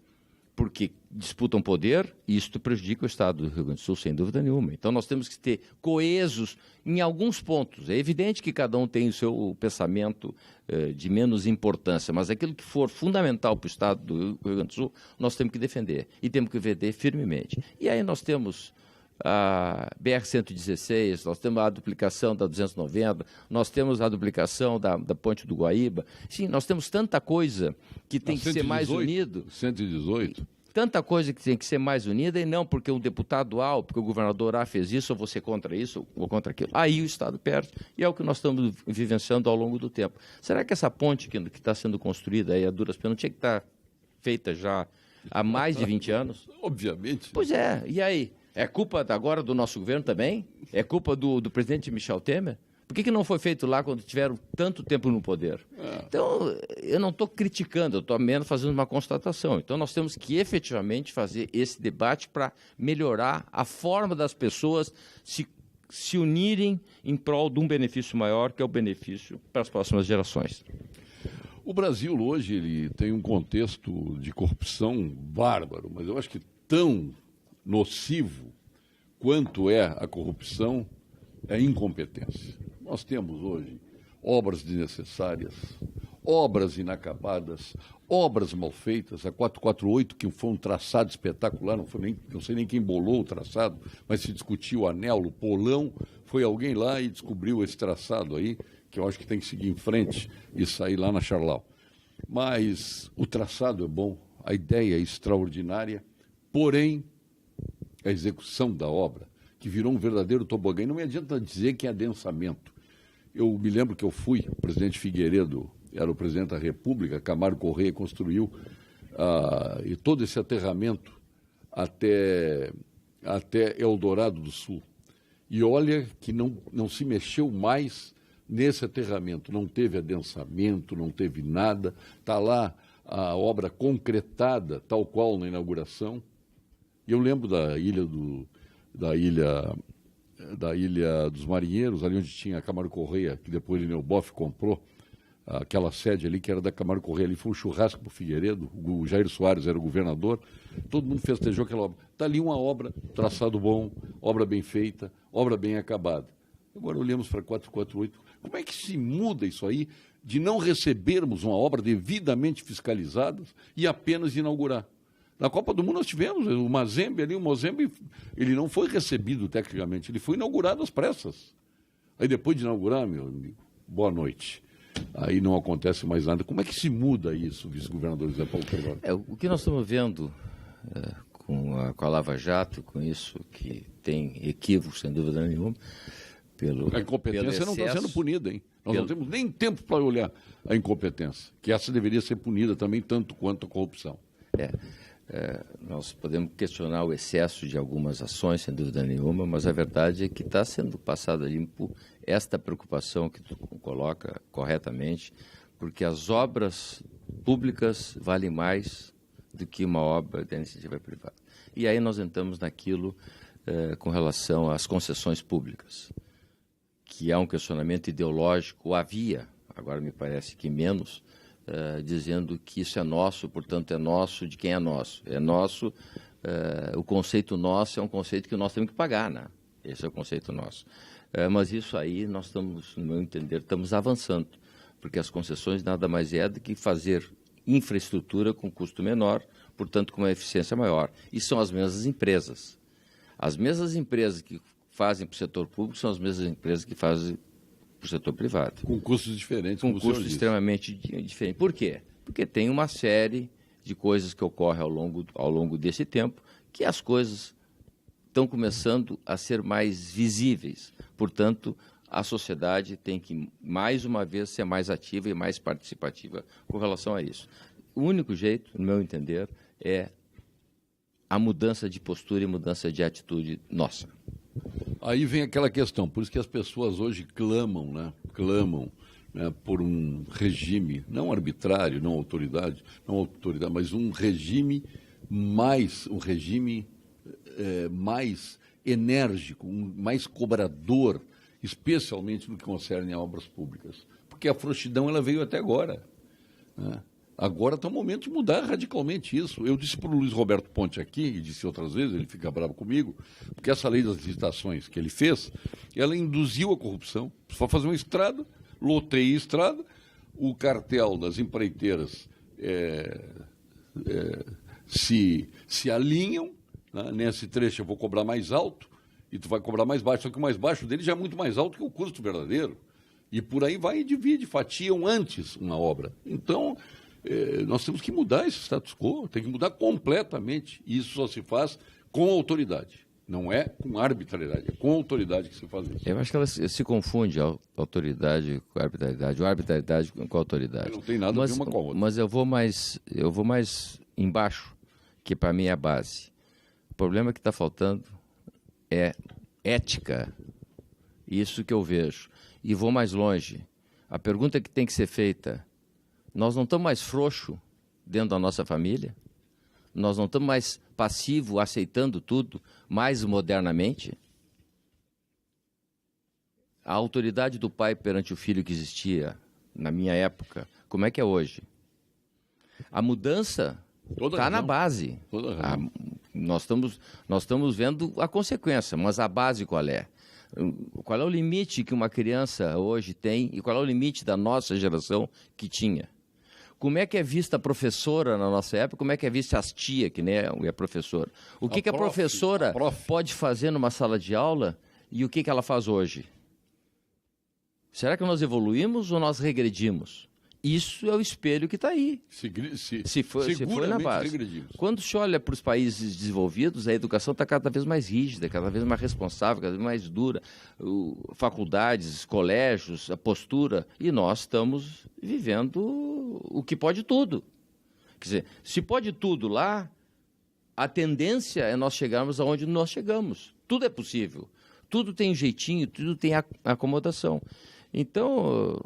S3: porque disputam poder, e isto prejudica o Estado do Rio Grande do Sul, sem dúvida nenhuma. Então, nós temos que ter coesos em alguns pontos. É evidente que cada um tem o seu pensamento de menos importância, mas aquilo que for fundamental para o Estado do Rio Grande do Sul, nós temos que defender, e temos que defender firmemente. E aí nós temos a BR-116, nós temos a duplicação da 290, nós temos a duplicação da Ponte do Guaíba. Sim, nós temos tanta coisa que tem que ser mais unido.
S2: 118.
S3: Tanta coisa que tem que ser mais unida, e não porque um deputado A, ou porque o governador A fez isso, ou você contra isso, ou contra aquilo. Aí o Estado perde, e é o que nós estamos vivenciando ao longo do tempo. Será que essa ponte que está sendo construída aí a duras penas não tinha que estar feita já há mais de 20 anos?
S2: Obviamente.
S3: Pois é, e aí? É culpa agora do nosso governo também? É culpa do presidente Michel Temer? Por que não foi feito lá quando tiveram tanto tempo no poder? Então, eu não estou criticando, eu estou menos fazendo uma constatação. Então, nós temos que efetivamente fazer esse debate para melhorar a forma das pessoas se unirem em prol de um benefício maior, que é o benefício para as próximas gerações.
S2: O Brasil hoje ele tem um contexto de corrupção bárbaro, mas eu acho que tão nocivo quanto é a corrupção é a incompetência. Nós temos hoje obras desnecessárias, obras inacabadas, obras mal feitas. A 448, que foi um traçado espetacular, não sei nem quem bolou o traçado, mas se discutiu o anel, o polão, foi alguém lá e descobriu esse traçado aí, que eu acho que tem que seguir em frente e sair lá na Charlau. Mas o traçado é bom, a ideia é extraordinária, porém, a execução da obra, que virou um verdadeiro tobogã, não me adianta dizer que é adensamento. Eu me lembro que eu fui, o presidente Figueiredo era o presidente da República, Camargo Corrêa construiu e todo esse aterramento até Eldorado do Sul. E olha que não se mexeu mais nesse aterramento, não teve adensamento, não teve nada, está lá a obra concretada, tal qual na inauguração. E eu lembro da Ilha dos Marinheiros, ali onde tinha a Camargo Corrêa, que depois o Boff comprou, aquela sede ali que era da Camargo Corrêa, ali foi um churrasco para o Figueiredo, o Jair Soares era o governador, todo mundo festejou aquela obra. Está ali uma obra, traçado bom, obra bem feita, obra bem acabada. Agora olhamos para 448, como é que se muda isso aí de não recebermos uma obra devidamente fiscalizada e apenas inaugurar? Na Copa do Mundo nós tivemos o Mazembe ali, o Mozembe, ele não foi recebido tecnicamente, ele foi inaugurado às pressas. Aí depois de inaugurar, meu amigo, boa noite. aí não acontece mais nada. Como é que se muda isso, vice-governador Zé Paulo Carvalho?
S3: O que nós estamos vendo com a Lava Jato, com isso, que tem equívocos, sem dúvida nenhuma,
S2: a incompetência não está sendo punida, hein? Nós não temos nem tempo para olhar a incompetência, que essa deveria ser punida também tanto quanto a corrupção.
S3: Nós podemos questionar o excesso de algumas ações, sem dúvida nenhuma, mas a verdade é que está sendo passada limpo esta preocupação que tu coloca corretamente, porque as obras públicas valem mais do que uma obra da iniciativa privada. E aí nós entramos naquilo com relação às concessões públicas, que há um questionamento ideológico, havia, agora me parece que menos, dizendo que isso é nosso, portanto é nosso de quem é nosso. É nosso, o conceito nosso é um conceito que nós temos que pagar, né? Esse é o conceito nosso. Mas isso aí nós estamos, no meu entender, estamos avançando, porque as concessões nada mais é do que fazer infraestrutura com custo menor, portanto com uma eficiência maior. E são as mesmas empresas. As mesmas empresas que fazem para o setor público são as mesmas empresas que fazem para o setor privado.
S2: Com custos diferentes.
S3: Com custos extremamente diferentes. Por quê? Porque tem uma série de coisas que ocorrem ao longo desse tempo, que as coisas estão começando a ser mais visíveis. Portanto, a sociedade tem que, mais uma vez, ser mais ativa e mais participativa com relação a isso. O único jeito, no meu entender, é a mudança de postura e mudança de atitude nossa.
S2: Aí vem aquela questão, por isso que as pessoas hoje clamam, né, por um regime, não arbitrário, não autoridade, mas um regime mais enérgico, mais cobrador, especialmente no que concerne a obras públicas. Porque a frouxidão ela veio até agora, né? Agora está o momento de mudar radicalmente isso. Eu disse para o Luiz Roberto Ponte aqui, e disse outras vezes, ele fica bravo comigo, porque essa lei das licitações que ele fez, ela induziu a corrupção. Só fazer uma estrada, loteia a estrada, o cartel das empreiteiras se alinham, né? Nesse trecho eu vou cobrar mais alto, e tu vai cobrar mais baixo, só que o mais baixo dele já é muito mais alto que o custo verdadeiro. E por aí vai e divide, fatiam antes uma obra. Então, nós temos que mudar esse status quo, tem que mudar completamente. E isso só se faz com autoridade. Não é com arbitrariedade, é com autoridade que se faz isso.
S3: Eu acho que ela se confunde a autoridade com a arbitrariedade, ou a arbitrariedade com a autoridade.
S2: Não tem nada a ver uma com a outra.
S3: Mas eu vou mais embaixo, que para mim é a base. O problema que está faltando é ética. Isso que eu vejo. E vou mais longe. A pergunta que tem que ser feita: nós não estamos mais frouxos dentro da nossa família? Nós não estamos mais passivos, aceitando tudo, mais modernamente? A autoridade do pai perante o filho que existia na minha época, como é que é hoje? A mudança está na base. Nós estamos vendo a consequência, mas a base qual é? Qual é o limite que uma criança hoje tem e qual é o limite da nossa geração que tinha? Como é que é vista a professora na nossa época? Como é que é vista as tia, que nem é professora? O que a professora pode fazer numa sala de aula e o que ela faz hoje? Será que nós evoluímos ou nós regredimos? Isso é o espelho que está aí. Se foi na base. Regredimos. Quando se olha para os países desenvolvidos, a educação está cada vez mais rígida, cada vez mais responsável, cada vez mais dura. Faculdades, colégios, a postura. E nós estamos vivendo o que pode tudo. Quer dizer, se pode tudo lá, a tendência é nós chegarmos aonde nós chegamos. Tudo é possível. Tudo tem jeitinho, tudo tem acomodação. Então,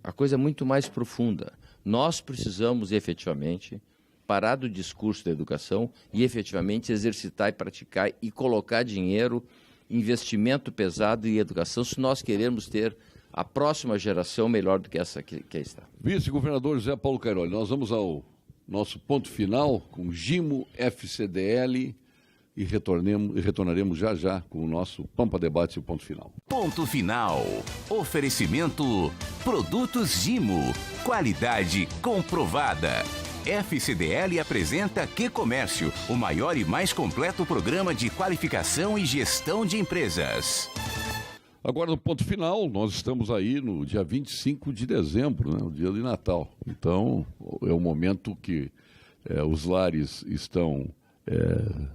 S3: a coisa é muito mais profunda. Nós precisamos efetivamente parar do discurso da educação e efetivamente exercitar e praticar e colocar dinheiro, investimento pesado em educação, se nós queremos ter a próxima geração melhor do que essa que está.
S2: Vice-governador Zé Paulo Cairoli, nós vamos ao nosso ponto final com Gimo, FCDL e retornaremos já com o nosso Pampa Debate e o ponto final.
S1: Ponto final. Oferecimento Produtos Gimo. Qualidade comprovada. FCDL apresenta Que Comércio, o maior e mais completo programa de qualificação e gestão de empresas.
S2: Agora, no ponto final, nós estamos aí no dia 25 de dezembro, né, o dia de Natal. Então, é o momento que os lares estão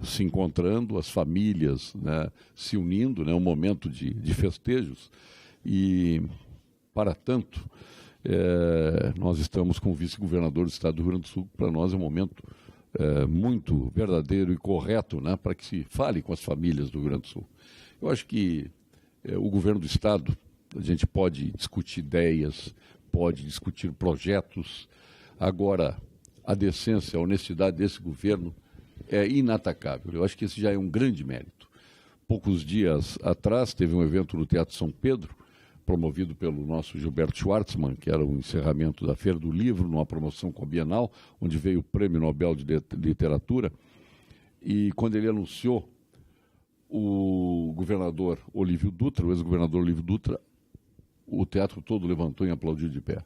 S2: se encontrando, as famílias, né, se unindo, né, um momento de festejos. E, para tanto, nós estamos com o vice-governador do estado do Rio Grande do Sul. Para nós é um momento muito verdadeiro e correto, né, para que se fale com as famílias do Rio Grande do Sul. Eu acho que o governo do estado, a gente pode discutir ideias, pode discutir projetos. Agora, a decência, a honestidade desse governo é inatacável. Eu acho que esse já é um grande mérito. Poucos dias atrás teve um evento no Teatro São Pedro, promovido pelo nosso Gilberto Schwartzman, que era o encerramento da Feira do Livro, numa promoção com a Bienal, onde veio o Prêmio Nobel de Literatura. E quando ele anunciou, o governador Olívio Dutra, o ex-governador Olívio Dutra, o teatro todo levantou e aplaudiu de pé.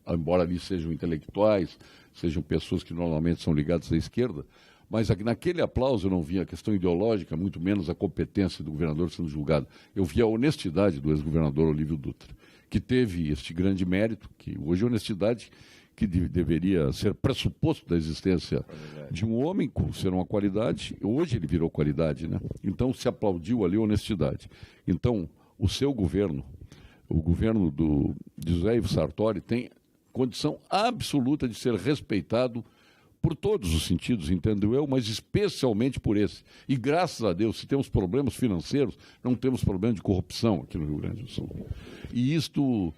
S2: Embora ali sejam intelectuais, sejam pessoas que normalmente são ligadas à esquerda, mas naquele aplauso eu não vi a questão ideológica, muito menos a competência do governador sendo julgado. Eu vi a honestidade do ex-governador Olívio Dutra, que teve este grande mérito, que hoje a honestidade que deveria ser pressuposto da existência de um homem, por ser uma qualidade, hoje ele virou qualidade, né? Então se aplaudiu ali a honestidade. Então, o seu governo, o governo de José Ivo Sartori, tem condição absoluta de ser respeitado por todos os sentidos, entendo eu, mas especialmente por esse. E graças a Deus, se temos problemas financeiros, não temos problema de corrupção aqui no Rio Grande do Sul. E isto,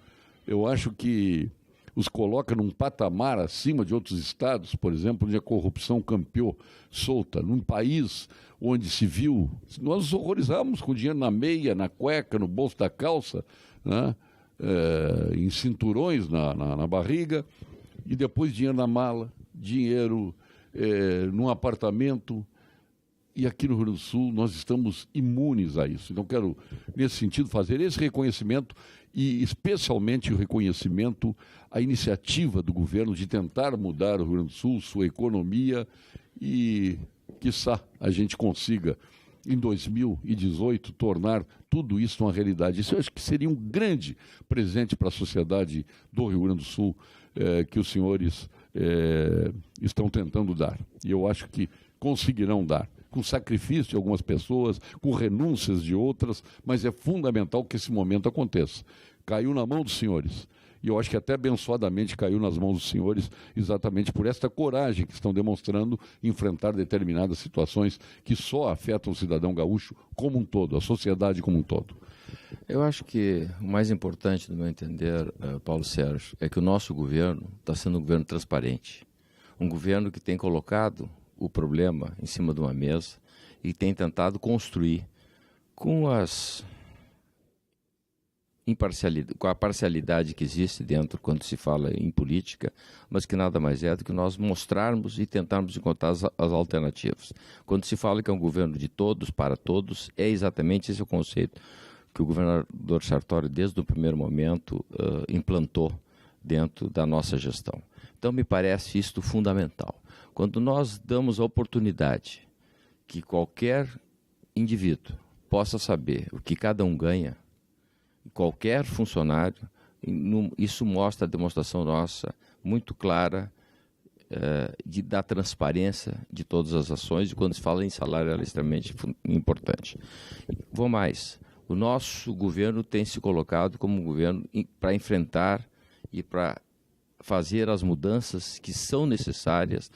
S2: eu acho que os coloca num patamar acima de outros estados, por exemplo, onde a corrupção campeou solta, num país onde se viu, nós nos horrorizávamos com dinheiro na meia, na cueca, no bolso da calça, né? Em cinturões na barriga, e depois dinheiro na mala, dinheiro num apartamento. E aqui no Rio Grande do Sul nós estamos imunes a isso. Então quero, nesse sentido, fazer esse reconhecimento e especialmente o reconhecimento à iniciativa do governo de tentar mudar o Rio Grande do Sul, sua economia, e quiçá a gente consiga em 2018 tornar tudo isso uma realidade. Isso eu acho que seria um grande presente para a sociedade do Rio Grande do Sul que os senhores estão tentando dar. E eu acho que conseguirão dar, com sacrifício de algumas pessoas, com renúncias de outras, mas é fundamental que esse momento aconteça. Caiu na mão dos senhores. E eu acho que até abençoadamente caiu nas mãos dos senhores exatamente por esta coragem que estão demonstrando em enfrentar determinadas situações que só afetam o cidadão gaúcho como um todo, a sociedade como um todo.
S3: Eu acho que o mais importante, do meu entender, Paulo Sérgio, é que o nosso governo está sendo um governo transparente. Um governo que tem colocado o problema em cima de uma mesa e tem tentado construir com a parcialidade que existe dentro quando se fala em política, mas que nada mais é do que nós mostrarmos e tentarmos encontrar as alternativas. Quando se fala que é um governo de todos, para todos, é exatamente esse o conceito que o governador Sartori, desde o primeiro momento, implantou dentro da nossa gestão. Então, me parece isto fundamental. Quando nós damos a oportunidade que qualquer indivíduo possa saber o que cada um ganha, qualquer funcionário, isso mostra a demonstração nossa muito clara da transparência de todas as ações, e quando se fala em salário ela é extremamente importante. Vou mais, o nosso governo tem se colocado como um governo para enfrentar e para fazer as mudanças que são necessárias,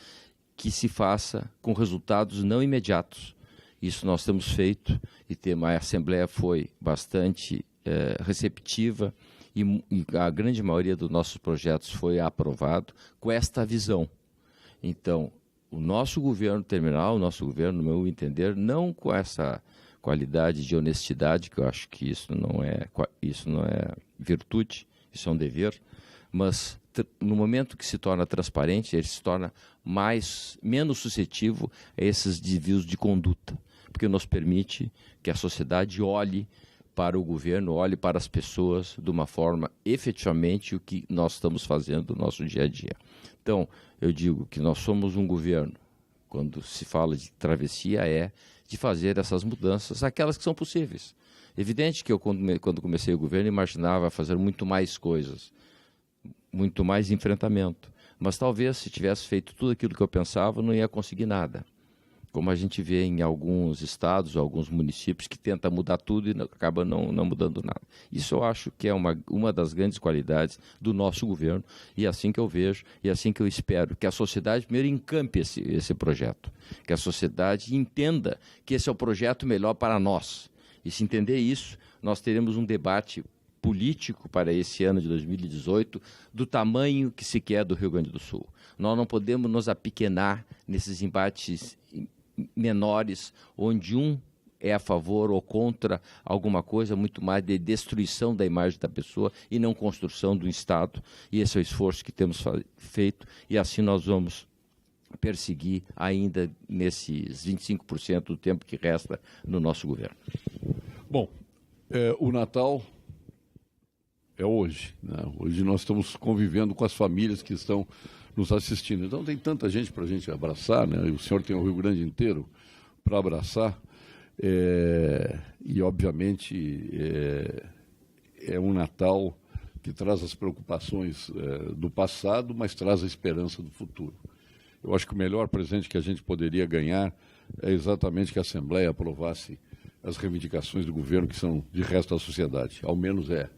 S3: que se faça com resultados não imediatos. Isso nós temos feito, e a Assembleia foi bastante receptiva, e a grande maioria dos nossos projetos foi aprovado com esta visão. Então, o nosso governo terminal, o nosso governo, no meu entender, não com essa qualidade de honestidade, que eu acho que isso não é virtude, isso é um dever, mas no momento que se torna transparente, ele se torna menos suscetível a esses desvios de conduta, porque nos permite que a sociedade olhe para o governo, olhe para as pessoas de uma forma efetivamente o que nós estamos fazendo no nosso dia a dia. Então, eu digo que nós somos um governo, quando se fala de travessia, de fazer essas mudanças, aquelas que são possíveis. Evidente que eu, quando comecei o governo, imaginava fazer muito mais coisas, muito mais enfrentamento. Mas talvez, se tivesse feito tudo aquilo que eu pensava, não ia conseguir nada. Como a gente vê em alguns estados, alguns municípios, que tenta mudar tudo e acaba não mudando nada. Isso eu acho que é uma das grandes qualidades do nosso governo, e é assim que eu vejo, e é assim que eu espero, que a sociedade primeiro encampe esse projeto, que a sociedade entenda que esse é o projeto melhor para nós. E se entender isso, nós teremos um debate político para esse ano de 2018 do tamanho que se quer do Rio Grande do Sul. Nós não podemos nos apequenar nesses embates menores, onde um é a favor ou contra alguma coisa, muito mais de destruição da imagem da pessoa e não construção do Estado. E esse é o esforço que temos feito, e assim nós vamos perseguir ainda nesses 25% do tempo que resta no nosso governo.
S2: Bom, o Natal é hoje, né? Hoje nós estamos convivendo com as famílias que estão nos assistindo. Então tem tanta gente para a gente abraçar, né? E o senhor tem o Rio Grande inteiro para abraçar. E, obviamente, é um Natal que traz as preocupações do passado, mas traz a esperança do futuro. Eu acho que o melhor presente que a gente poderia ganhar é exatamente que a Assembleia aprovasse as reivindicações do governo que são de resto da sociedade. Ao menos é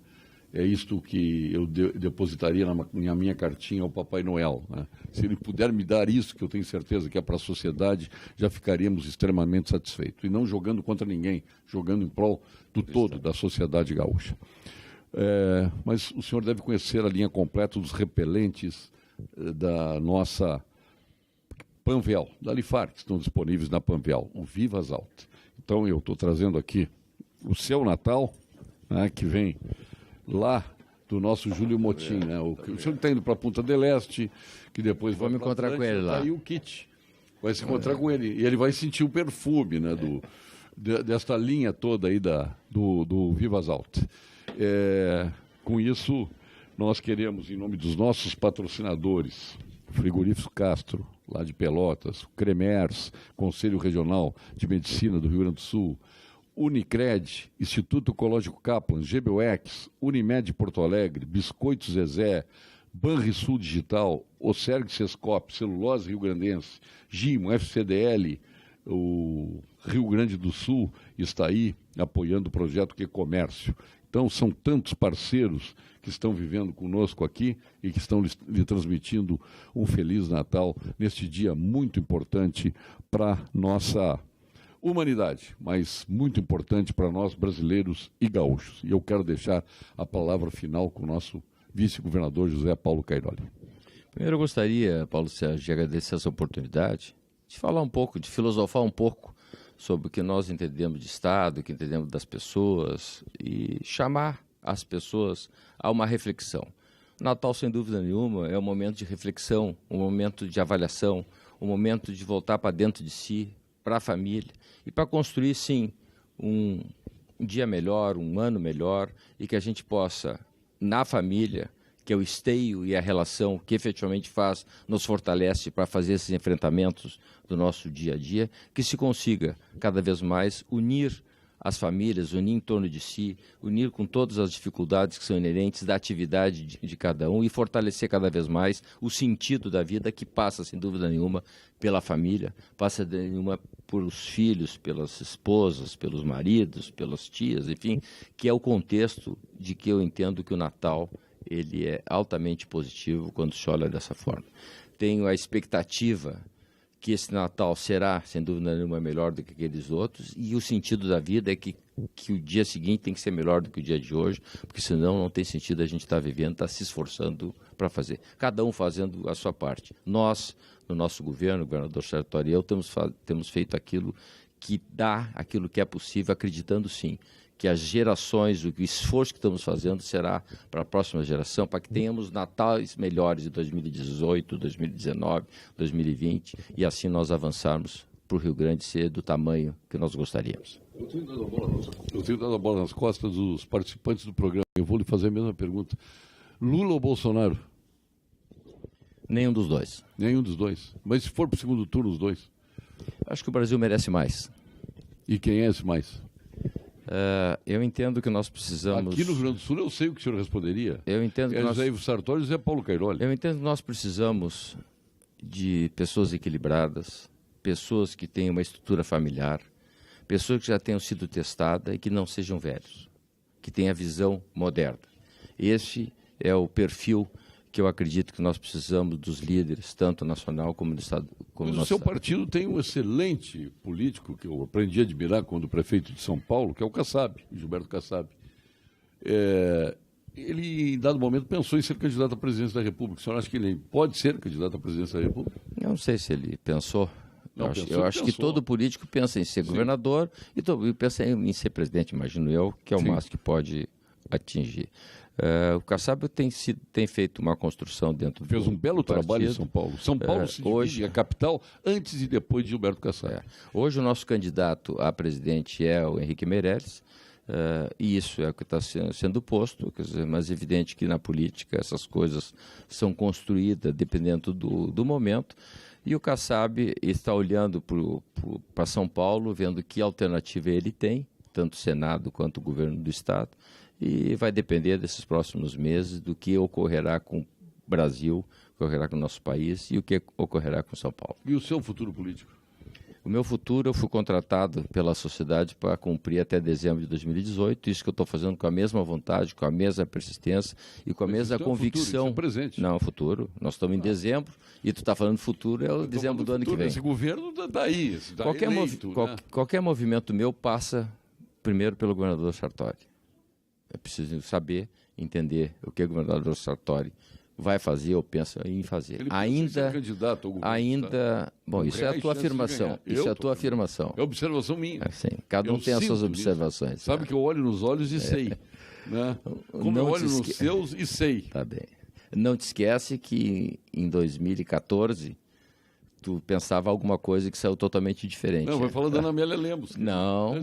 S2: isto que eu depositaria na minha cartinha ao Papai Noel, né? Se ele puder me dar isso, que eu tenho certeza que é para a sociedade, já ficaríamos extremamente satisfeitos. E não jogando contra ninguém, jogando em prol do todo da sociedade gaúcha. Mas o senhor deve conhecer a linha completa dos repelentes da nossa Panvel, da Lifar, que estão disponíveis na Panvel, o Vivas Alt. Então eu estou trazendo aqui o seu Natal, né, que vem lá do nosso Júlio Motim, né? O senhor está indo para a Punta del Este, que depois vai
S3: me encontrar com ele lá.
S2: Aí o kit vai se encontrar com ele, e ele vai sentir o perfume, né, desta linha toda aí do Vivas Alt. Com isso, nós queremos, em nome dos nossos patrocinadores, Frigorífico Castro, lá de Pelotas, Cremers, Conselho Regional de Medicina do Rio Grande do Sul, Unicred, Instituto Ecológico Kaplan, GBUX, Unimed Porto Alegre, Biscoitos Zezé, Banrisul Digital, Oserg Sescop, Celulose Rio Grandense, Gimo, FCDL, o Rio Grande do Sul está aí apoiando o projeto Que Comércio. Então, são tantos parceiros que estão vivendo conosco aqui e que estão lhe transmitindo um Feliz Natal neste dia muito importante para nossa humanidade, mas muito importante para nós brasileiros e gaúchos. E eu quero deixar a palavra final com o nosso vice-governador José Paulo Cairoli.
S3: Primeiro eu gostaria, Paulo Sérgio, de agradecer essa oportunidade, de falar um pouco, de filosofar um pouco sobre o que nós entendemos de Estado, o que entendemos das pessoas, e chamar as pessoas a uma reflexão. Natal, sem dúvida nenhuma, é um momento de reflexão, um momento de avaliação, um momento de voltar para dentro de si, para a família, e para construir, sim, um dia melhor, um ano melhor, e que a gente possa, na família, que é o esteio e a relação que efetivamente nos fortalece para fazer esses enfrentamentos do nosso dia a dia, que se consiga cada vez mais unir as famílias, unir em torno de si, unir com todas as dificuldades que são inerentes da atividade de cada um e fortalecer cada vez mais o sentido da vida, que passa, sem dúvida nenhuma, pela família, passa por os filhos, pelas esposas, pelos maridos, pelas tias, enfim, que é o contexto de que eu entendo que o Natal ele é altamente positivo quando se olha dessa forma. Tenho a expectativa que esse Natal será, sem dúvida nenhuma, melhor do que aqueles outros, e o sentido da vida é que o dia seguinte tem que ser melhor do que o dia de hoje, porque senão não tem sentido a gente estar vivendo, estar se esforçando para fazer. Cada um fazendo a sua parte. Nós, no nosso governo, o governador Sartori e eu, temos feito aquilo que dá, aquilo que é possível, acreditando sim que as gerações, o esforço que estamos fazendo será para a próxima geração, para que tenhamos natais melhores de 2018, 2019, 2020, e assim nós avançarmos para o Rio Grande ser do tamanho que nós gostaríamos.
S2: Eu tenho dado a bola nas costas dos participantes do programa. Eu vou lhe fazer a mesma pergunta. Lula ou Bolsonaro?
S3: Nenhum dos dois.
S2: Nenhum dos dois. Mas se for para o segundo turno, os dois?
S3: Acho que o Brasil merece mais.
S2: E quem é esse mais?
S3: Eu entendo que nós precisamos...
S2: Aqui no Rio Grande do Sul eu sei o que o senhor responderia.
S3: Eu entendo que
S2: José Ivo Sartori e José Paulo Cairoli.
S3: Eu entendo que nós precisamos de pessoas equilibradas, pessoas que tenham uma estrutura familiar, pessoas que já tenham sido testadas e que não sejam velhos, que tenham a visão moderna. Esse é o perfil que eu acredito que nós precisamos dos líderes, tanto nacional como do Estado.
S2: Mas o seu partido tem um excelente político, que eu aprendi a admirar quando prefeito de São Paulo, que é o Kassab, Gilberto Kassab. Ele, em dado momento, pensou em ser candidato à presidência da República. O senhor acha que ele pode ser candidato à presidência da República?
S3: Eu não sei se ele pensou. Eu acho que todo político pensa em ser governador e pensa em ser presidente, imagino eu, que é o máximo que pode atingir. O Kassab tem feito uma construção dentro do
S2: Fez um belo trabalho em São Paulo. São Paulo se divide a capital antes e depois de Gilberto Kassab.
S3: Hoje o nosso candidato a presidente é o Henrique Meirelles, e isso é o que está sendo posto, quer dizer, mas é evidente que na política essas coisas são construídas dependendo do momento, e o Kassab está olhando para São Paulo, vendo que alternativa ele tem, tanto o Senado quanto o governo do Estado, e vai depender desses próximos meses do que ocorrerá com o Brasil, o que ocorrerá com o nosso país e o que ocorrerá com São Paulo.
S2: E o seu futuro político?
S3: O meu futuro, eu fui contratado pela sociedade para cumprir até dezembro de 2018, isso que eu estou fazendo com a mesma vontade, com a mesma persistência e com a mesma convicção.
S2: Futuro, presente.
S3: Não, futuro. Nós estamos em dezembro e tu está falando futuro, é o dezembro do ano que vem.
S2: Esse governo está aí,
S3: qualquer movimento meu passa primeiro pelo governador Sartori. É preciso saber, entender o que o governador Sartori vai fazer ou pensa em fazer.
S2: Ele ainda ser candidato ao governo, tá?
S3: Bom, isso é a tua afirmação. Isso é a tua afirmação.
S2: É observação minha.
S3: Sim, cada um tem as suas observações.
S2: Sabe que eu olho nos olhos e sei. Né? Como eu olho nos seus e sei.
S3: Tá bem. Não te esquece que em 2014 tu pensava alguma coisa que saiu totalmente diferente.
S2: Não, vai falar da Ana Amélia Lemos.
S3: Não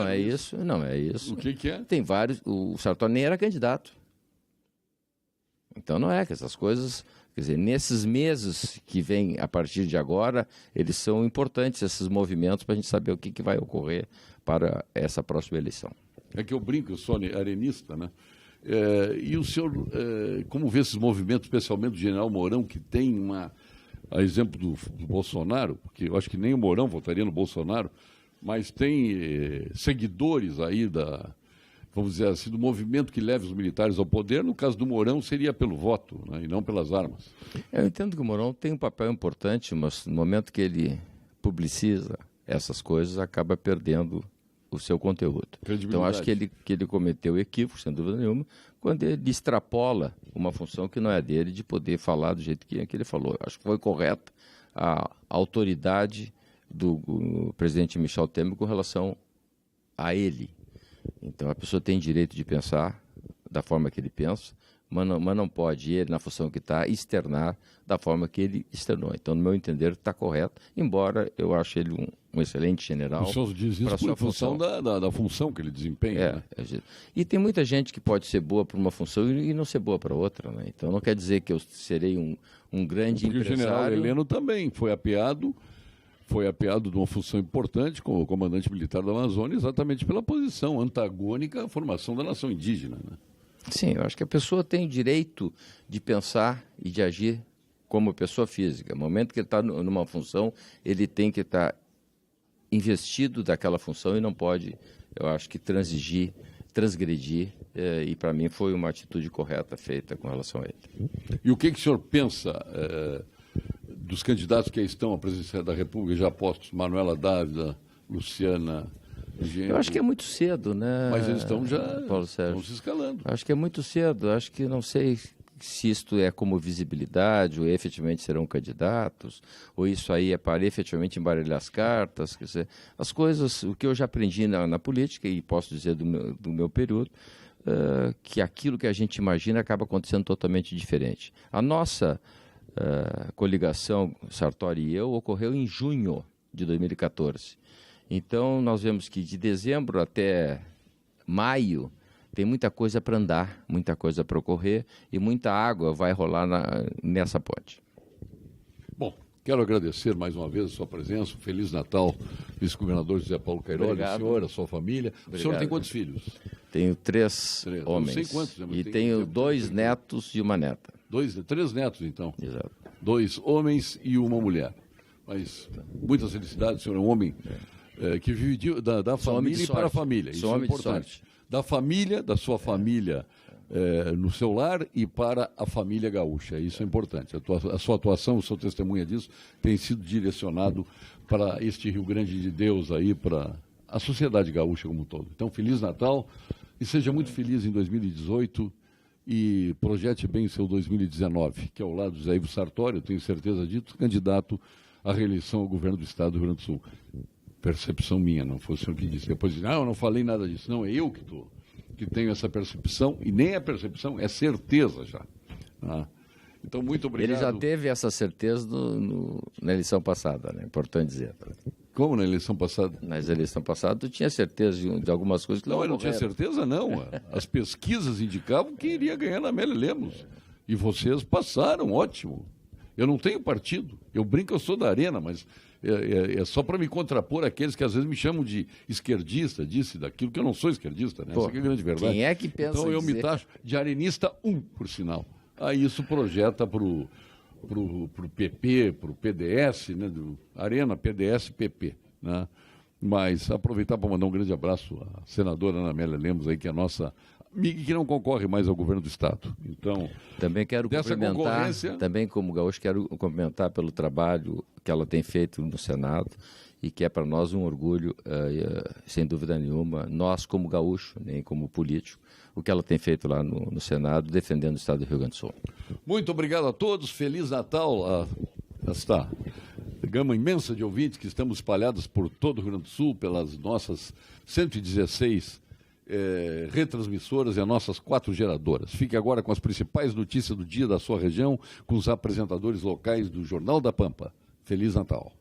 S3: é isso. Não é isso.
S2: O que é?
S3: Tem vários. O Sartori nem era candidato. Então não é que essas coisas, quer dizer, nesses meses que vêm a partir de agora, eles são importantes, esses movimentos, para a gente saber o que vai ocorrer para essa próxima eleição.
S2: É que eu brinco, eu sou arenista, né? E o senhor, como vê esses movimentos, especialmente do general Mourão, que tem a exemplo do Bolsonaro, porque eu acho que nem o Mourão votaria no Bolsonaro, mas tem seguidores aí vamos dizer assim, do movimento que leva os militares ao poder. No caso do Mourão, seria pelo voto, né, e não pelas armas.
S3: Eu entendo que o Mourão tem um papel importante, mas no momento que ele publiciza essas coisas, acaba perdendo o seu conteúdo. Então, acho que ele cometeu equívoco, sem dúvida nenhuma, quando ele extrapola uma função que não é dele, de poder falar do jeito que ele falou. Acho que foi correta a autoridade do presidente Michel Temer com relação a ele. Então, a pessoa tem direito de pensar da forma que ele pensa, mas não pode, ele, na função que está, externar da forma que ele externou. Então, no meu entender, está correto, embora eu ache ele um excelente general.
S2: O senhor diz isso por função da função que ele desempenha. Né?
S3: E tem muita gente que pode ser boa para uma função e não ser boa para outra. Né? Então, não quer dizer que eu serei um grande empresário.
S2: O general Heleno também foi apeado de uma função importante como comandante militar da Amazônia, exatamente pela posição antagônica à formação da nação indígena. Né?
S3: Sim, eu acho que a pessoa tem direito de pensar e de agir como pessoa física. No momento que ele está numa função, ele tem que estar investido daquela função e não pode, eu acho que, transgredir, e para mim foi uma atitude correta feita com relação a ele.
S2: E o que o senhor pensa dos candidatos que estão à presidência da República já postos, Manuela Dávila, Luciana Genro?
S3: Eu acho que é muito cedo, né?
S2: Mas eles estão se escalando.
S3: Acho que é muito cedo. Acho que não sei se isto é como visibilidade, ou efetivamente serão candidatos, ou isso aí é para efetivamente embaralhar as cartas. Quer dizer, as coisas, o que eu já aprendi na política, e posso dizer do meu período, que aquilo que a gente imagina acaba acontecendo totalmente diferente. A nossa coligação Sartori e eu ocorreu em junho de 2014. Então, nós vemos que de dezembro até maio tem muita coisa para andar, muita coisa para ocorrer e muita água vai rolar nessa ponte.
S2: Bom, Quero agradecer mais uma vez a sua presença. Feliz Natal, vice-governador José Paulo Cairoli, o senhor, a sua família.
S3: Obrigado.
S2: O senhor tem quantos filhos?
S3: Tenho três homens.
S2: Não sei quantos, né,
S3: e tenho 2 netos e uma neta.
S2: 3 netos, então.
S3: Exato.
S2: 2 homens e uma mulher. Mas muitas felicidades, o senhor é um homem que vive da família e para a família. Isso é importante. Da família, da sua família no seu lar e para a família gaúcha. Isso é importante. A sua atuação, o seu testemunho disso, tem sido direcionado para este Rio Grande de Deus aí, para a sociedade gaúcha como um todo. Então, Feliz Natal e seja muito feliz em 2018 e projete bem o seu 2019, que é ao lado do Zé Ivo Sartori, eu tenho certeza disso, candidato à reeleição ao governo do Estado do Rio Grande do Sul. Percepção minha, não foi o senhor que disse. Depois disse, não, eu não falei nada disso. Não, é eu que tenho essa percepção, e nem é percepção, é certeza já. Então, muito obrigado.
S3: Ele já teve essa certeza na eleição passada, né? Importante dizer.
S2: Como na eleição passada?
S3: Na eleição passada, tu tinha certeza de algumas coisas que
S2: não... Não, eu não tinha certeza, não. As pesquisas indicavam que iria ganhar na Amélia Lemos. E vocês passaram, ótimo. Eu não tenho partido. Eu brinco, eu sou da Arena, mas é só para me contrapor àqueles que às vezes me chamam de esquerdista, disso e daquilo, que eu não sou esquerdista, né? Essa aqui é a grande verdade.
S3: Quem é que pensa
S2: então eu me taxo de arenista 1, por sinal. Aí isso projeta para o PP, para o PDS, né? Do Arena, PDS, PP, né? Mas aproveitar para mandar um grande abraço à senadora Ana Amélia Lemos, aí, que é a nossa amiga que não concorre mais ao governo do Estado. Então,
S3: também quero cumprimentar, também como gaúcho, quero cumprimentar pelo trabalho que ela tem feito no Senado e que é para nós um orgulho, sem dúvida nenhuma, nós como gaúcho, nem como político, o que ela tem feito lá no Senado, defendendo o Estado do Rio Grande do Sul.
S2: Muito obrigado a todos, Feliz Natal a esta gama imensa de ouvintes que estamos espalhados por todo o Rio Grande do Sul, pelas nossas 116 retransmissoras e as nossas 4 geradoras. Fique agora com as principais notícias do dia da sua região, com os apresentadores locais do Jornal da Pampa. Feliz Natal.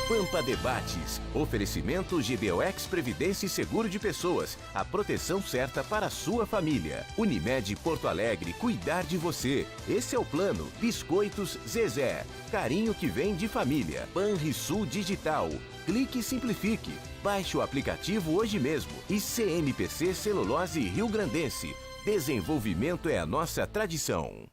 S1: Pampa Debates. Oferecimento GBOX Previdência e Seguro de Pessoas. A proteção certa para a sua família. Unimed Porto Alegre, cuidar de você. Esse é o plano. Biscoitos Zezé. Carinho que vem de família. Banrisul Digital. Clique e simplifique. Baixe o aplicativo hoje mesmo. E CMPC Celulose Rio Grandense. Desenvolvimento é a nossa tradição.